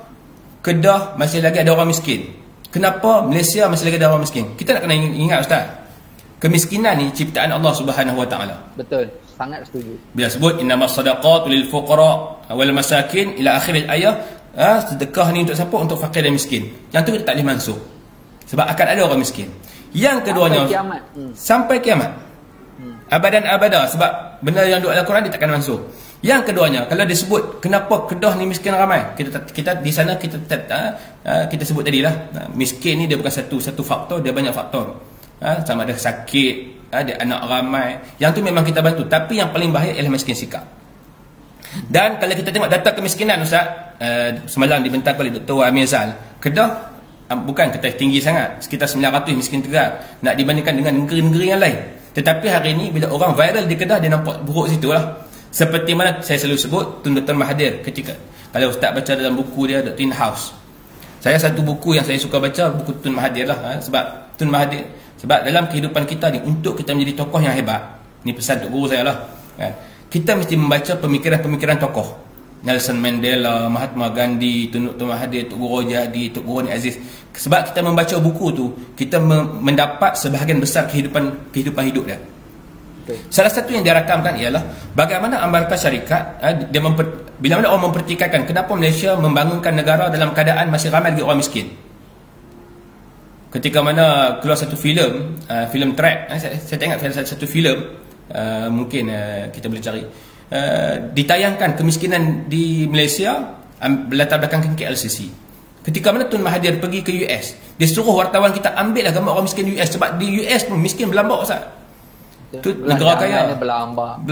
Kedah masih lagi ada orang miskin, kenapa Malaysia masih lagi ada orang miskin. Kita nak kena ingat Ustaz, kemiskinan ni ciptaan Allah Subhanahu Wa Taala. Betul, sangat setuju. Bila sebut innamas sadaqatu lil fuqara wal masakin ila akhir ayat, sedekah ni untuk siapa? Untuk fakir dan miskin. Yang tu kita tak boleh mansuh, sebab akan ada orang miskin. Yang keduanya sampai kiamat. Sampai kiamat. Abadan abada, sebab benda yang duduk dalam Quran dia takkan mansuh. Yang keduanya, kalau disebut kenapa Kedah ni miskin ramai, kita di sana kita sebut tadilah, miskin ni dia bukan satu faktor, dia banyak faktor. Sama ada sakit, ada anak ramai. Yang tu memang kita bantu, tapi yang paling bahaya ialah miskin sikap. Dan kalau kita tengok data kemiskinan Ustaz, semalam dibentang oleh Dr. Amir Zal, Kedah bukan kata tinggi sangat, sekitar 900 miskin tegak, nak dibandingkan dengan negeri-negeri yang lain. Tetapi hari ini bila orang viral di Kedah, dia nampak buruk situ lah. Seperti mana saya selalu sebut Tun Dr. Mahathir, ketika kalau Ustaz baca dalam buku dia Dr. In House, saya satu buku yang saya suka baca, buku Tun Mahathir lah, sebab Tun Mahathir, sebab dalam kehidupan kita ni, untuk kita menjadi tokoh yang hebat, ni pesan untuk guru saya lah, kita mesti membaca pemikiran-pemikiran tokoh Nelson Mandela, Mahatma Gandhi, Tun Dr. Mahathir, Tok Guru Jadi, Tok Guru Ni Aziz. Sebab kita membaca buku tu, kita mendapat sebahagian besar kehidupan hidup dia. Salah satu yang dia rakamkan ialah bagaimana Amerika Syarikat, bila mana orang mempertikaikan kenapa Malaysia membangunkan negara dalam keadaan masih ramai lagi orang miskin. Ketika mana keluar satu filem, filem Track, saya tengok satu filem, mungkin kita boleh cari, ditayangkan kemiskinan di Malaysia berlatar belakangkan KLCC. Ketika mana Tun Mahathir pergi ke US, dia suruh wartawan kita ambil lah gambar orang miskin US, sebab di US pun miskin berlambak Ustaz. Itu negara kaya, berlambak.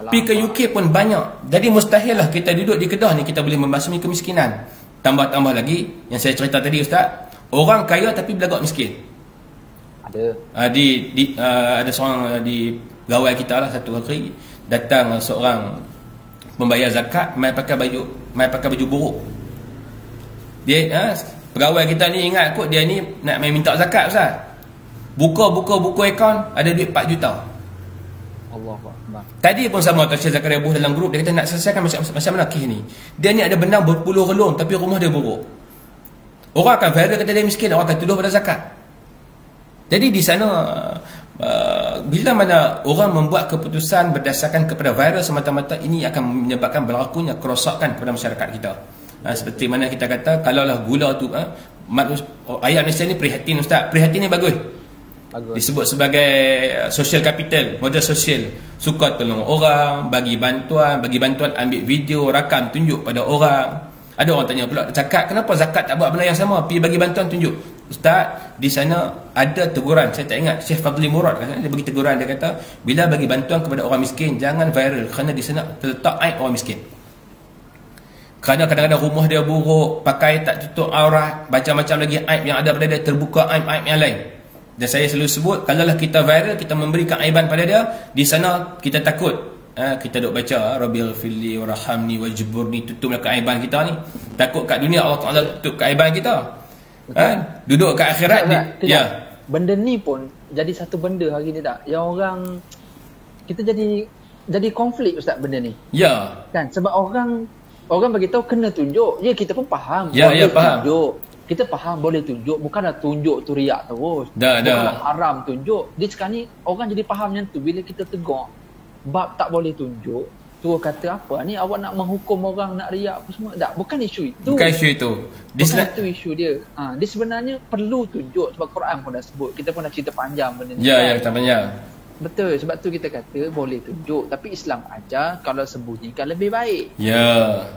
Pergi ke UK pun banyak. Jadi mustahil lah kita duduk di Kedah ni kita boleh membasmi kemiskinan. Tambah-tambah lagi yang saya cerita tadi Ustaz, orang kaya tapi belagak miskin. Ada. Ada seorang di gawai kita lah, satu hari datang seorang membayar zakat, mai pakai baju buruk. Dia pegawai kita ni ingat kot dia ni nak main minta zakat Ustaz. Buka buku akaun, ada duit 4 juta. Allahuakbar. Tadi pun sama Tuan Syed Zakaria Buh dalam grup, dia kata nak selesaikan macam mana kes ni. Dia ni ada benang berpuluh relung tapi rumah dia buruk. Orang akan viral kata dia miskin, orang akan tuduh pada zakat. Jadi di sana bila mana orang membuat keputusan berdasarkan kepada viral semata-mata, ini akan menyebabkan berlakunya kerosakan kepada masyarakat kita. Seperti mana kita kata, kalaulah gula tu ayat Malaysia ni prihatin Ustaz, prihatin ni bagus. Bagus. Disebut sebagai social capital, modal sosial. Suka tolong orang, bagi bantuan, ambil video, rakam, tunjuk pada orang. Ada orang tanya pula, cakap kenapa zakat tak buat benda yang sama, pergi bagi bantuan tunjuk. Ustaz, di sana ada teguran, saya tak ingat Syekh Fadli Murad dia bagi teguran, dia kata bila bagi bantuan kepada orang miskin jangan viral, kerana di sana terletak aib orang miskin. Kerana kadang-kadang rumah dia buruk, pakai tak tutup aurat, macam-macam lagi aib yang ada pada dia, terbuka aib-aib yang lain. Dan saya selalu sebut, kalaulah kita viral, kita memberikan aiban pada dia, di sana kita takut. Kita duk baca Rabbighfirli warhamni wajburni, tutuplah keaiban kita ni. Takut kat dunia Allah Taala tutup keaiban kita. Duduk kat akhirat ni. Ya. Benda ni pun jadi satu benda hari ni tak, yang orang kita jadi konflik Ustaz benda ni. Ya. Kan sebab orang bagi tahu kena tunjuk. Ya kita pun faham. Ya, faham. Tunjuk. Kita faham boleh tunjuk, bukanlah tunjuk tu riak terus. Bukanlah haram tunjuk. Dia sekarang ni orang jadi faham macam tu bila kita tegur bab tak boleh tunjuk. Tu kata apa ni, awak nak menghukum orang nak riak apa semua. Tak, bukan isu itu. Bukan isu itu. Bukan itu isu dia. Dia sebenarnya perlu tunjuk sebab Quran pun dah sebut. Kita pun dah cerita panjang benda ni. Ya, kita panjang. Betul, sebab tu kita kata boleh tunjuk, tapi Islam ajar kalau sembunyikan lebih baik. Ya.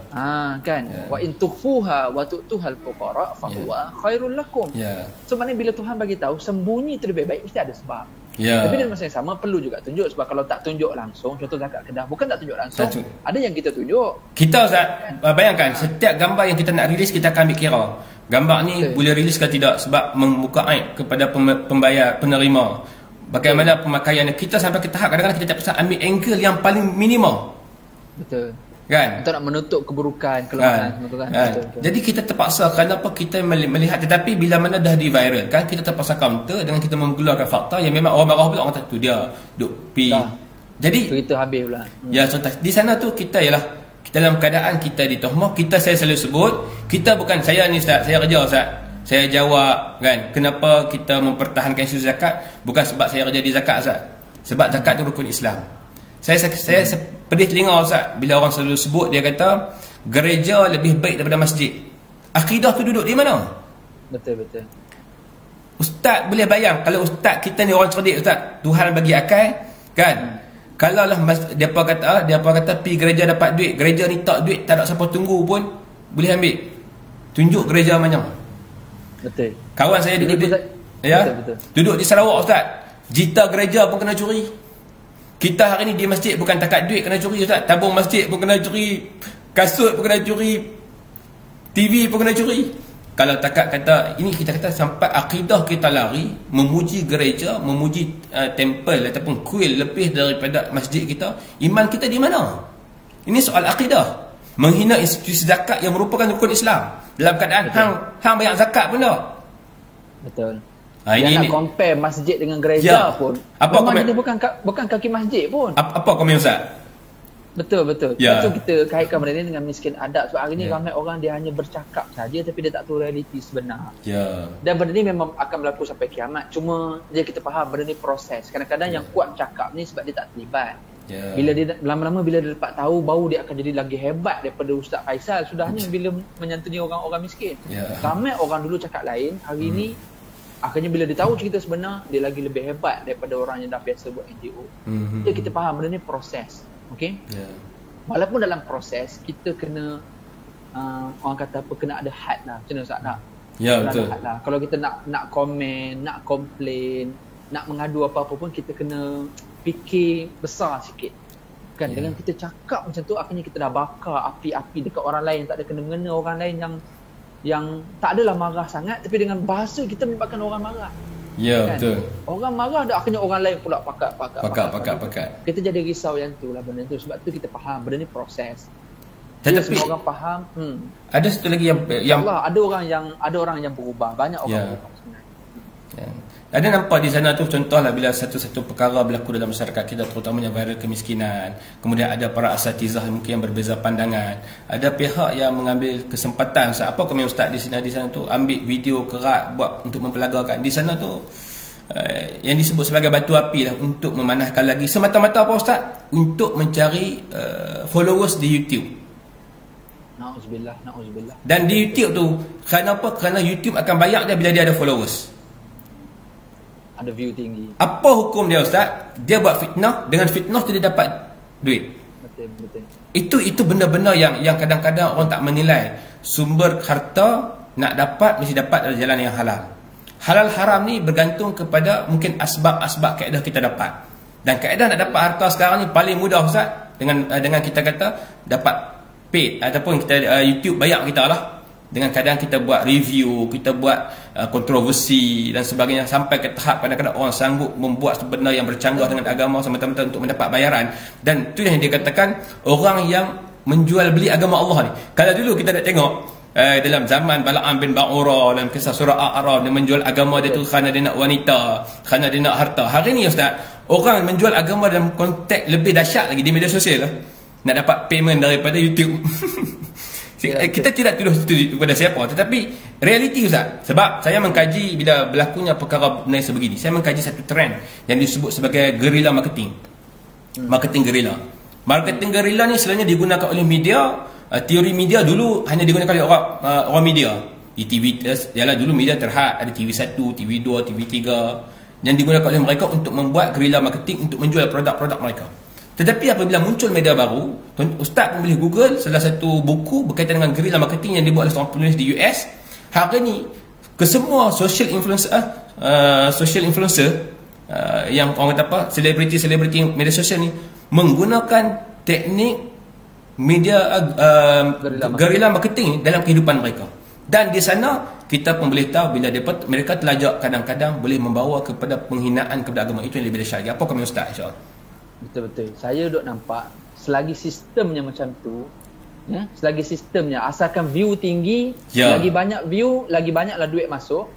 Kan. Wa in tukhfuha wa tu'tuhal fuqara fa huwa khairul lakum. Ya. So maknanya bila Tuhan bagi tahu sembunyi tu lebih baik, mesti ada sebab. Ya. Tapi dalam masa yang sama perlu juga tunjuk, sebab kalau tak tunjuk langsung, contoh zakat Kedah, bukan tak tunjuk langsung. Ada yang kita tunjuk. Kita Ustaz, bayangkan setiap gambar yang kita nak rilis kita akan ambil kira. Gambar ni boleh rilis ke tidak sebab membuka aib kepada pembayar, penerima. Bagaimana pemakaian kita sampai ke tahap kadang-kadang kita tak pasal ambil angle yang paling minimum. Betul. Kan? Untuk nak menutup keburukan, kelemahan semua tu kan. Betul. Jadi kita terpaksa, kenapa kita melihat, tetapi bila mana dah di-viral kan, kita terpaksa counter dengan kita menggelarkan fakta yang memang orang marah pula, orang kata tu dia duk pi. Jadi cerita habis pula. Ya, contoh di sana tu kita ialah kita dalam keadaan kita ditohmah, saya selalu sebut, kita bukan saya ni Ustaz, saya kerja Ustaz. Saya jawab kan, kenapa kita mempertahankan isu zakat? Bukan sebab saya kerja di zakat Ustaz. Sebab zakat itu rukun Islam. Saya pedih telinga Ustaz bila orang selalu sebut, dia kata gereja lebih baik daripada masjid. Akidah tu duduk di mana? Betul. Ustaz boleh bayang kalau ustaz kita ni orang cerdik Ustaz, Tuhan bagi akal kan. Kalau lah depa kata pi gereja dapat duit, gereja ni tak duit, tak ada siapa tunggu pun boleh ambil. Tunjuk gereja mana? Betul. Kawan saya duduk betul. Duduk di Sarawak Ustaz, jita gereja pun kena curi. Kita hari ni di masjid bukan takat duit kena curi Ustaz, tabung masjid pun kena curi, kasut pun kena curi, TV pun kena curi. Kalau takat kata ini, kita kata sampai akidah kita lari memuji gereja, memuji temple ataupun kuil lebih daripada masjid kita, iman kita di mana? Ini soal akidah. Menghina institusi zakat yang merupakan rukun Islam dalam keadaan hang banyak zakat pun tak. Betul. Dia nak compare masjid dengan gereja pun. Apa komen? Dia bukan kaki masjid pun. Apa komen Ustaz? Betul. Lepas tu kita kaitkan benda ni dengan miskin adab. Sebab hari ni ramai orang dia hanya bercakap saja tapi dia tak tahu realiti sebenar. Dan benda ni memang akan berlaku sampai kiamat. Cuma dia kita faham benda ni proses. Kadang-kadang yang kuat cakap ni sebab dia tak terlibat. Bila dia lama-lama bila dia dapat tahu, baru dia akan jadi lagi hebat daripada Ustaz Faisal sudahnya bila menyantuni orang-orang miskin. Ramai orang dulu cakap lain, hari ni akhirnya bila dia tahu cerita sebenar, dia lagi lebih hebat daripada orang yang dah biasa buat NGO. Jadi kita faham benda ni proses. Okey? Walaupun dalam proses kita kena orang kata apa, kena ada had lah. Macam mana Ustaz nak? Ya, betul. Lah. Kalau kita nak komen, nak komplain, nak mengadu apa-apa pun, kita kena fikir besar sikit. Kan dengan kita cakap macam tu, akhirnya kita dah bakar api-api dekat orang lain, tak ada kena-mengena orang lain yang tak adalah marah sangat, tapi dengan bahasa kita menyebabkan orang marah. Ya, kan? Betul. Orang marah dah, akhirnya orang lain pula pakat. Kita jadi risau yang tu lah benda tu. Sebab tu kita faham benda ni proses. Tetapi semua orang faham. Ada satu lagi yang Allah, ada orang yang berubah, banyak orang berubah sebenarnya. Ada nampak di sana tu, contohlah bila satu-satu perkara berlaku dalam masyarakat kita, terutamanya viral kemiskinan, kemudian ada para asatizah mungkin yang berbeza pandangan, ada pihak yang mengambil kesempatan. Apa komen Ustaz di sana tu, ambil video kerat buat untuk mempelagakan di sana tu, yang disebut sebagai batu api lah, untuk memanahkan lagi, semata-mata apa Ustaz, untuk mencari followers di YouTube. Na'udzubillah. Dan di YouTube tu, kerana apa? Kerana YouTube akan bayar dia bila dia ada followers. ada view tinggi. Apa hukum dia Ustaz? Dia buat fitnah, dengan fitnah tu dia dapat duit. Betul. Itu benda-benda yang kadang-kadang orang tak menilai. Sumber harta nak dapat mesti dapat dari jalan yang halal. Halal haram ni bergantung kepada mungkin asbab-asbab kaedah kita dapat. Dan kaedah nak dapat harta sekarang ni paling mudah Ustaz, dengan kita kata dapat paid ataupun kita YouTube bayar kita lah. Dengan kadang kita buat review, kita buat kontroversi dan sebagainya, sampai ke tahap kadang-kadang orang sanggup membuat benda yang bercanggah dengan agama semata-mata untuk mendapat bayaran. Dan itu yang dikatakan orang yang menjual beli agama Allah ni. Kalau dulu kita nak tengok dalam zaman Bala'am bin Ba'ura, dalam kisah surah Al-A'raf, dia menjual agama dia tu kerana dia nak wanita, kerana dia nak harta. Hari ni Ustaz, orang menjual agama dalam konteks lebih dahsyat lagi di media sosial lah. Nak dapat payment daripada YouTube. Kita tidak tuduh kepada siapa, tetapi realiti Ustaz. Sebab saya mengkaji bila berlakunya perkara benda sebegini, saya mengkaji satu trend yang disebut sebagai guerrilla marketing. Marketing guerrilla. Marketing guerrilla ni selalunya digunakan oleh media. Teori media dulu hanya digunakan oleh orang media. Di TV, ialah dulu media terhad, ada TV1, TV2, TV3 yang digunakan oleh mereka untuk membuat guerrilla marketing untuk menjual produk-produk mereka. Tetapi apabila muncul media baru, Ustaz pun boleh Google salah satu buku berkaitan dengan guerrilla marketing yang dibuat oleh seorang penulis di US. Hari ni kesemua social influencer yang orang kata apa, selebriti media sosial ni menggunakan teknik media guerrilla marketing dalam kehidupan mereka. Dan di sana kita pun boleh tahu bila mereka telajak kadang-kadang boleh membawa kepada penghinaan kepada agama. Itu yang lebih dahsyat lagi. Apa komen Ustaz, insya-Allah? Betul. Saya duk nampak selagi sistemnya macam tu, ya, selagi sistemnya asalkan view tinggi, lagi banyak view, lagi banyaklah duit masuk,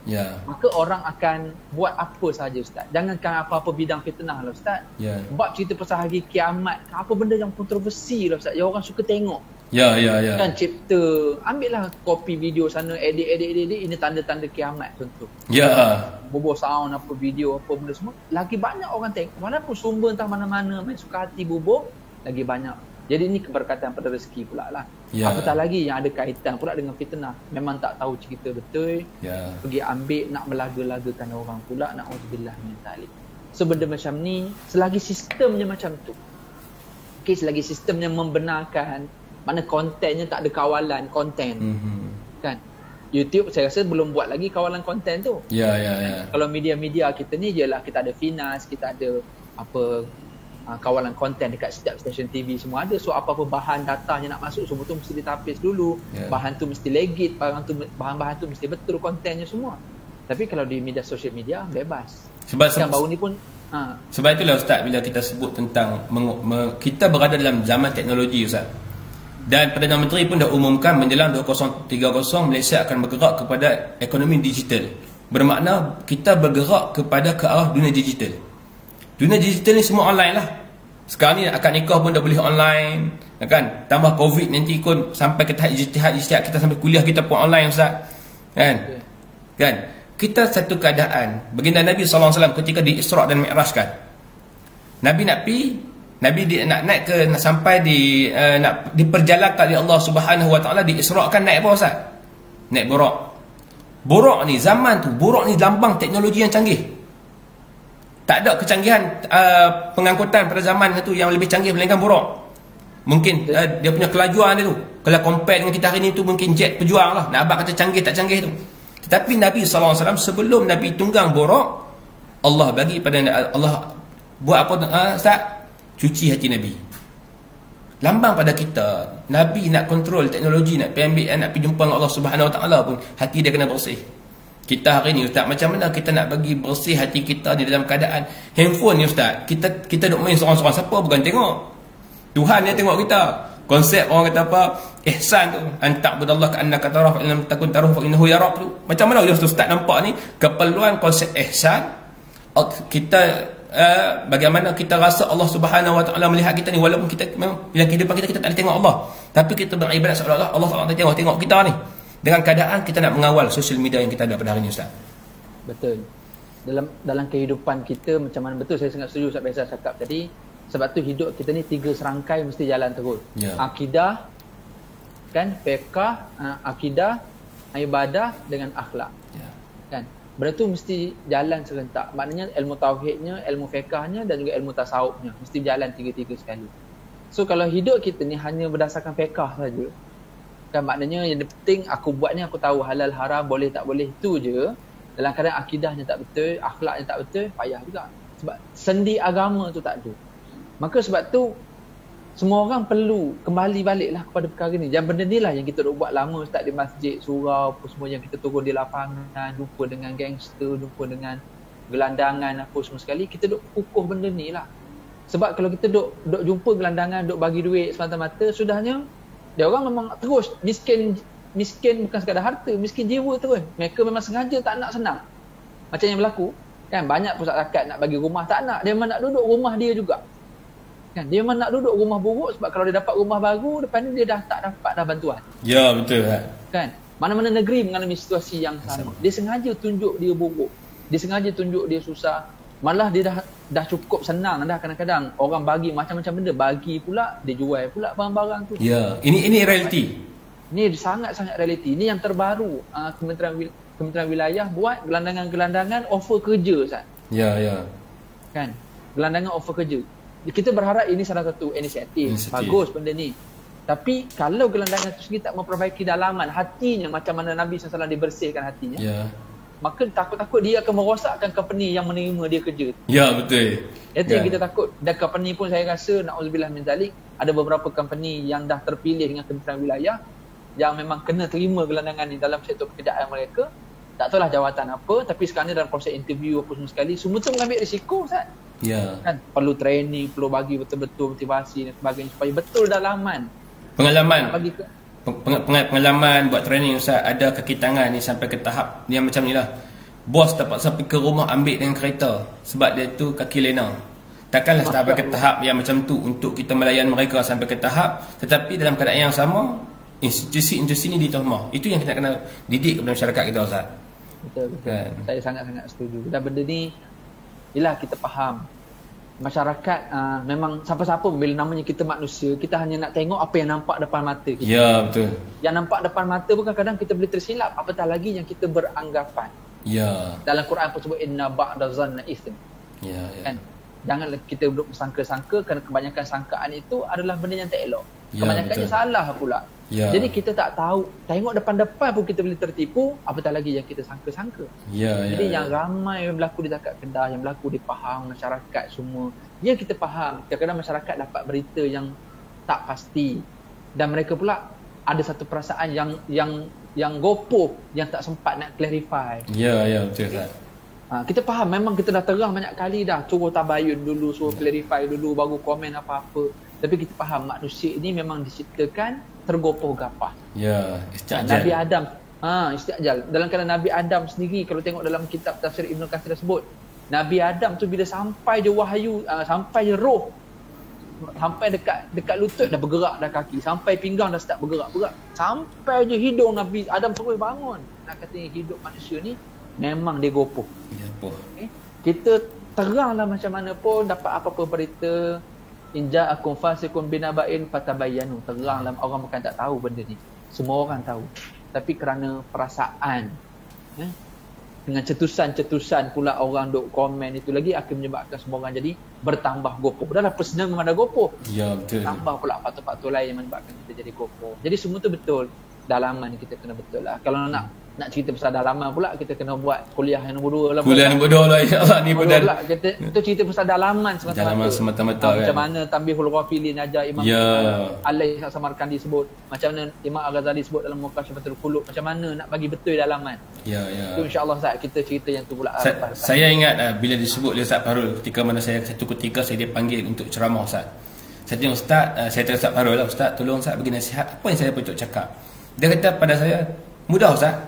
maka orang akan buat apa saja Ustaz. Jangankan apa-apa bidang fitnah lah Ustaz. Bab cerita pasal hari kiamat, apa benda yang kontroversi lah Ustaz, yang orang suka tengok. Kan cipta, ambillah copy video sana, edit, ini tanda-tanda kiamat contoh. Bobo sound apa video apa benda semua, lagi banyak orang tengok. Walaupun sumber entah mana-mana, main suka hati bobo, lagi banyak. Jadi ini keberkatan pada rezeki pula lah. Apatah lagi yang ada kaitan pula dengan fitnah. Memang tak tahu cerita betul, pergi ambil nak melaga-lagakan orang pula, na'udzubillah min dzalik. So benda macam ni, selagi sistemnya macam tu, selagi sistemnya membenarkan, mana kontennya tak ada kawalan konten, kan? YouTube saya rasa belum buat lagi kawalan konten tu. Kalau media-media kita ni jelah kita ada Finas, kita ada apa kawalan konten dekat setiap stesen TV semua ada. So apa-apa bahan datanya nak masuk semua tu mesti ditapis dulu. Bahan tu mesti legit, bahan-bahan tu mesti betul kontennya semua. Tapi kalau di media sosial media bebas. Sebab baru ni pun sebab itulah Ustaz, bila kita sebut tentang kita berada dalam zaman teknologi Ustaz. Dan Perdana Menteri pun dah umumkan menjelang 2030 Malaysia akan bergerak kepada ekonomi digital. Bermakna kita bergerak kepada ke arah dunia digital. Dunia digital ni semua online lah. Sekarang ni akad nikah pun dah boleh online, kan? Tambah COVID nanti pun sampai ke tahap ijtihad kita sampai kuliah kita pun online Ustaz. Kan? Kita satu keadaan baginda Nabi SAW ketika di Isra' dan Mi'raj kan. Nabi nak naik nak sampai nak diperjalankan oleh Allah Subhanahu Wa Taala di Isra' kan, naik apa Ustaz? Naik Buraq. Buraq ni zaman tu, Buraq ni lambang teknologi yang canggih. Tak ada kecanggihan pengangkutan pada zaman tu yang lebih canggih melainkan Buraq. Mungkin dia punya kelajuan dia tu, kalau compare dengan kita hari ni tu mungkin jet pejuang lah. Nak abang kata canggih tak canggih tu. Tetapi Nabi SAW sebelum Nabi tunggang Buraq, Allah bagi pada Allah buat apa Ustaz? Cuci hati Nabi. Lambang pada kita, Nabi nak kontrol teknologi, nak pergi ambil, nak pergi jumpa dengan Allah Subhanahu Wa Taala pun hati dia kena bersih. Kita hari ni Ustaz, macam mana kita nak bagi bersih hati kita ni dalam keadaan handphone ni Ustaz, kita duk main seorang-seorang, siapa bukan tengok. Tuhan yang tengok kita. Konsep orang kata apa? Ihsan tu, anta'budallah ka'annaka tarahu fa in lam takun tarahu fa innahu yarak tu. Macam mana Ustaz nampak ni keperluan konsep ihsan? Kita bagaimana kita rasa Allah Subhanahu Wa Taala melihat kita ni, walaupun kita memang dalam kehidupan kita tak ada tengok Allah, tapi kita beribadat seolah-olah Allah Taala tengok kita ni, dengan keadaan kita nak mengawal sosial media yang kita ada pada hari ni Ustaz. Betul. Dalam kehidupan kita macam mana, betul, saya sangat setuju Ustaz Faisal cakap tadi. Sebab tu hidup kita ni 3 serangkai mesti jalan terus. Akidah, kan, fiqh, akidah, ibadah dengan akhlak. Kan? benda tu mesti jalan serentak. Maknanya ilmu tauhidnya, ilmu fiqahnya dan juga ilmu tasawufnya mesti jalan tiga-tiga sekali. So kalau hidup kita ni hanya berdasarkan fiqah saja, kan maknanya yang penting aku buat ni, aku tahu halal haram, boleh tak boleh, itu je. Dalam keadaan akidahnya tak betul, akhlaknya tak betul, payah juga. Sebab sendi agama tu tak ada. Maka sebab tu semua orang perlu kembali baliklah kepada perkara ni. Yang benda ni lah yang kita duk buat lama Ustaz di masjid, surau, apa semua yang kita turun di lapangan, jumpa dengan gangster, jumpa dengan gelandangan apa semua sekali, kita duk kukuh benda ni lah. Sebab kalau kita duk jumpa gelandangan, duk bagi duit semata-mata, sudahnya dia orang memang terus miskin bukan sekadar harta, miskin jiwa terus. Mereka memang sengaja tak nak senang. Macam yang berlaku kan, banyak pusat zakat nak bagi rumah, tak nak, dia memang nak duduk rumah dia juga. Kan, dia memang nak duduk rumah buruk, sebab kalau dia dapat rumah baru, depan ni dia dah tak dapat dah bantuan. Ya, betul kan. Mana-mana negeri mengalami situasi yang sama. Dia sengaja tunjuk dia buruk, dia sengaja tunjuk dia susah. Malah dia dah cukup senang dah, kadang-kadang orang bagi macam-macam benda, bagi pula, dia jual pula barang-barang tu. Ya, ini realiti. Ini sangat-sangat realiti. Ini yang terbaru. Kementerian Wilayah buat gelandangan-gelandangan offer kerja, Ustaz. Ya. Kan? Gelandangan offer kerja. Kita berharap ini salah satu inisiatif. Bagus benda ni. Tapi kalau gelandangan itu sendiri tak memperbaiki dalaman hatinya, macam mana Nabi SAW dibersihkan hatinya, maka takut-takut dia akan merosakkan company yang menerima dia kerja. Ya, betul. Itu yang kita takut. Dan company pun saya rasa, na'udzubillah min zalik, ada beberapa company yang dah terpilih dengan Kementerian Wilayah yang memang kena terima gelandangan ni dalam sektor pekerjaan mereka. Tak tahulah jawatan apa, tapi sekarang ni dalam proses interview apa semua sekali, semua tu mengambil risiko, Ustaz. Ya. Kan, perlu training, perlu bagi betul-betul motivasi dan sebagainya supaya betul dalaman. Pengalaman. Bagi ke Pengalaman buat training, Ustaz, ada kaki tangan ni sampai ke tahap yang macam ni lah. Bos terpaksa pergi ke rumah ambil dengan kereta sebab dia tu kaki lena. Takkanlah sampai ke tahap yang macam tu untuk kita melayan mereka sampai ke tahap, tetapi dalam keadaan yang sama institusi-institusi ni ditahmah. Itu yang kita kena didik kepada masyarakat kita, Ustaz. Betul. Kan? Saya sangat-sangat setuju. Dan benda ni, yelah kita faham. Masyarakat memang siapa-siapa bila namanya kita manusia, kita hanya nak tengok apa yang nampak depan mata kita. Ya, betul. Yang nampak depan mata pun kadang-kadang kita boleh tersilap, apatah lagi yang kita beranggapan. Ya. Dalam Quran pun sebut inna ba'da zanna itsm. Ya. Kan? Janganlah kita duduk bersangka-sangka, kerana kebanyakan sangkaan itu adalah benda yang tak elok. Ya, Kebanyakannya betul. salah pula. Ya. Jadi kita tak tahu, tengok depan-depan pun kita boleh tertipu, apatah lagi yang kita sangka-sangka. Ya. Jadi yang ramai yang berlaku di Zakat Kedah, yang berlaku di Pahang, masyarakat semua, ya kita faham. Kadang-kadang masyarakat dapat berita yang tak pasti, dan mereka pula ada satu perasaan yang gopoh, yang tak sempat nak clarify. Ya, betul, Ustaz. Kita faham, memang kita dah terang banyak kali dah, suruh tabayun dulu, suruh clarify dulu, baru komen apa-apa. Tapi kita faham manusia ini memang diciptakan tergopoh gapah. Ya, isti'jal. Nabi Adam, isti'jal. Dalam keadaan Nabi Adam sendiri, kalau tengok dalam kitab tafsir Ibn Katsir sebut, Nabi Adam tu bila sampai je wahyu, sampai je roh, sampai dekat lutut dah bergerak dah kaki, sampai pinggang dah start bergerak. Sampai je hidung Nabi Adam terus bangun. Nak kata hidup manusia ni memang dia gopoh. Ya, apa? Okay? Kita teranglah macam mana pun dapat apa-apa berita, in ja'akum fasiqun binaba'in fatabayyanu, teranglah. Orang bukan tak tahu benda ni, semua orang tahu, tapi kerana perasaan dengan cetusan-cetusan pula orang duk komen itu lagi akan menyebabkan semua orang jadi bertambah gopoh. Dah lah personal memang ada gopoh, Ya, betul. tambah pula faktor-faktor lain yang menyebabkan kita jadi gopoh. Jadi semua tu betul, dalaman kita kena betul lah. Kalau nak cerita pasal dalaman pula, kita kena buat kuliah yang nombor 2 lah. Kuliah nombor 2 lah, ya Allah, ni Nombor benar. 2 pula, kita cerita pasal dalaman semata-mata. Dalaman semata-mata, kan. Macam mana Tanbihul Ghafilin ajar Imam Alaih Samarkandi sebut, macam mana Imam Al-Ghazali sebut dalam Muqashafatul Qulub, macam mana nak bagi betul dalaman. Ya. Itu insya-Allah Ustaz, kita cerita yang tu pula. Saya ingat bila disebut oleh Ustaz Farul, ketika mana saya satu ketika saya dipanggil untuk ceramah, Ustaz. Saya tengok Ustaz, saya tanya Ustaz Farul lah, Ustaz tolong Ustaz bagi nasihat, apa yang saya patut cakap. Dia kata pada saya, mudah Ustaz.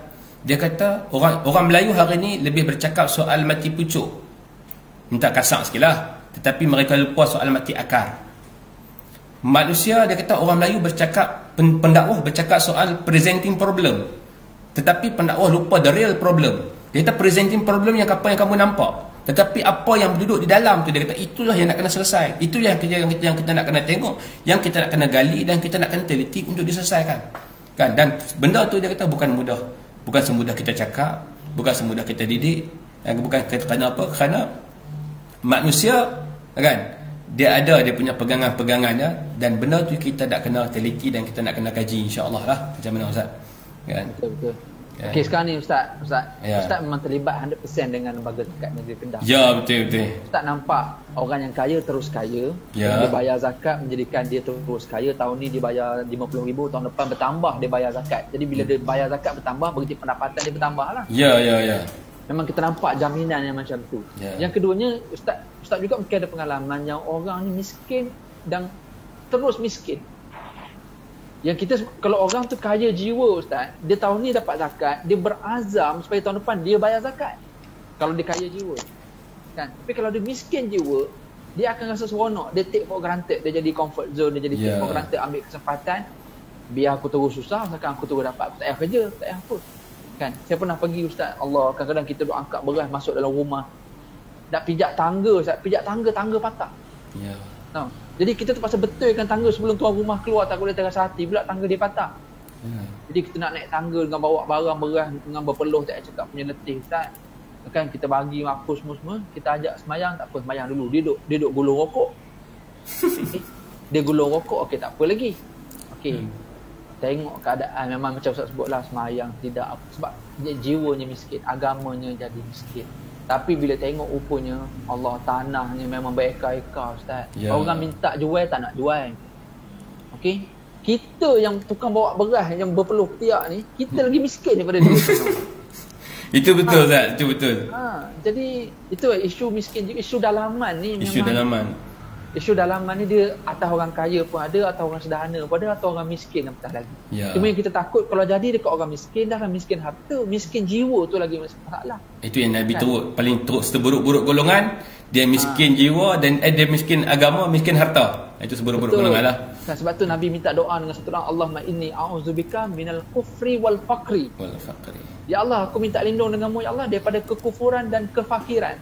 Dia kata orang Melayu hari ni lebih bercakap soal mati pucuk, minta kasar sikit lah, tetapi mereka lupa soal mati akar. Manusia, dia kata orang Melayu bercakap, pendakwah bercakap soal presenting problem, tetapi pendakwah lupa the real problem. Dia kata presenting problem yang apa yang kamu nampak, tetapi apa yang duduk di dalam tu, dia kata itulah yang nak kena selesai. Itu yang kita nak kena tengok, yang kita nak kena gali, dan kita nak kena teliti untuk diselesaikan, kan? Dan benda tu dia kata bukan mudah, bukan semudah kita cakap, bukan semudah kita didik, bukan kerana apa, kerana manusia kan, dia ada dia punya pegangan-pegangannya, dan benda tu kita nak kena teliti dan kita nak kena kaji, insya-Allah lah. Macam mana Ustaz? Kan? Betul. Ya. Okey, sekarang ni Ustaz Ya. Ustaz memang terlibat 100% dengan lembaga zakat negeri Kedah. Ya, betul. Ustaz nampak orang yang kaya terus kaya, Ya. dia bayar zakat menjadikan dia terus kaya. Tahun ni dia bayar 50,000, tahun depan bertambah dia bayar zakat. Jadi bila dia bayar zakat bertambah, berarti pendapatan dia bertambah lah. Ya. Memang kita nampak jaminan yang macam tu. Ya. Yang keduanya, Ustaz juga mungkin ada pengalaman yang orang ni miskin dan terus miskin. Yang kita, kalau orang tu kaya jiwa Ustaz, dia tahun ni dapat zakat, dia berazam supaya tahun depan dia bayar zakat. Kalau dia kaya jiwa. Kan? Tapi kalau dia miskin jiwa, dia akan rasa seronok, dia take for granted, dia jadi comfort zone, dia jadi take for granted, ambil kesempatan, biar aku terus susah, sekarang aku terus dapat, aku tak payah kerja, tak payah apa. Kan? Saya pernah pergi Ustaz, Allah, kadang-kadang kita duk angkat beras masuk dalam rumah, nak pijak tangga Ustaz, pijak tangga patah. Ya. Tahu? Jadi kita terpaksa betulkan tangga sebelum tuan rumah keluar, takut dia terasa hati pula tangga dia patah. Jadi kita nak naik tangga dengan bawa barang beras dengan berpeluh, tak cakap punya letih Ustaz. Kan kita bagi apa semua, kita ajak semayang, tak apa, semayang dulu. Dia duk gulung rokok. Dia gulung rokok, okey tak apa lagi. Okey. Tengok keadaan memang macam Ustaz sebutlah, semayang tidak apa, sebab dia jiwanya miskin, agamanya jadi miskin. Tapi bila tengok rupanya Allah, tanahnya memang bereka-eka Ustaz. Ya. Orang minta jual tak nak jual. Okey. Kita yang tukang bawa beras yang berpeluh ketiak ni, kita lagi miskin daripada dia. Itu betul Ustaz, itu betul. Jadi itu isu miskin, isu dalaman ni Isu dalaman. Isu dalaman ni dia atas orang kaya pun ada, atau orang sederhana pun ada, atau orang miskin apatah lagi. Ya. Cuma yang kita takut kalau jadi dekat orang miskin, dah miskin harta, miskin jiwa tu lagi masalah. Itu yang Nabi teruk, paling teruk seburuk-buruk golongan, dia miskin jiwa dan dia miskin agama, miskin harta. Itu seburuk-buruk golongan lah. Kan, sebab tu Nabi minta doa dengan satu orang, Allahumma inni a'udzubika minal kufri wal faqri. Wal faqri. Ya Allah, aku minta lindung denganmu ya Allah daripada kekufuran dan kefakiran.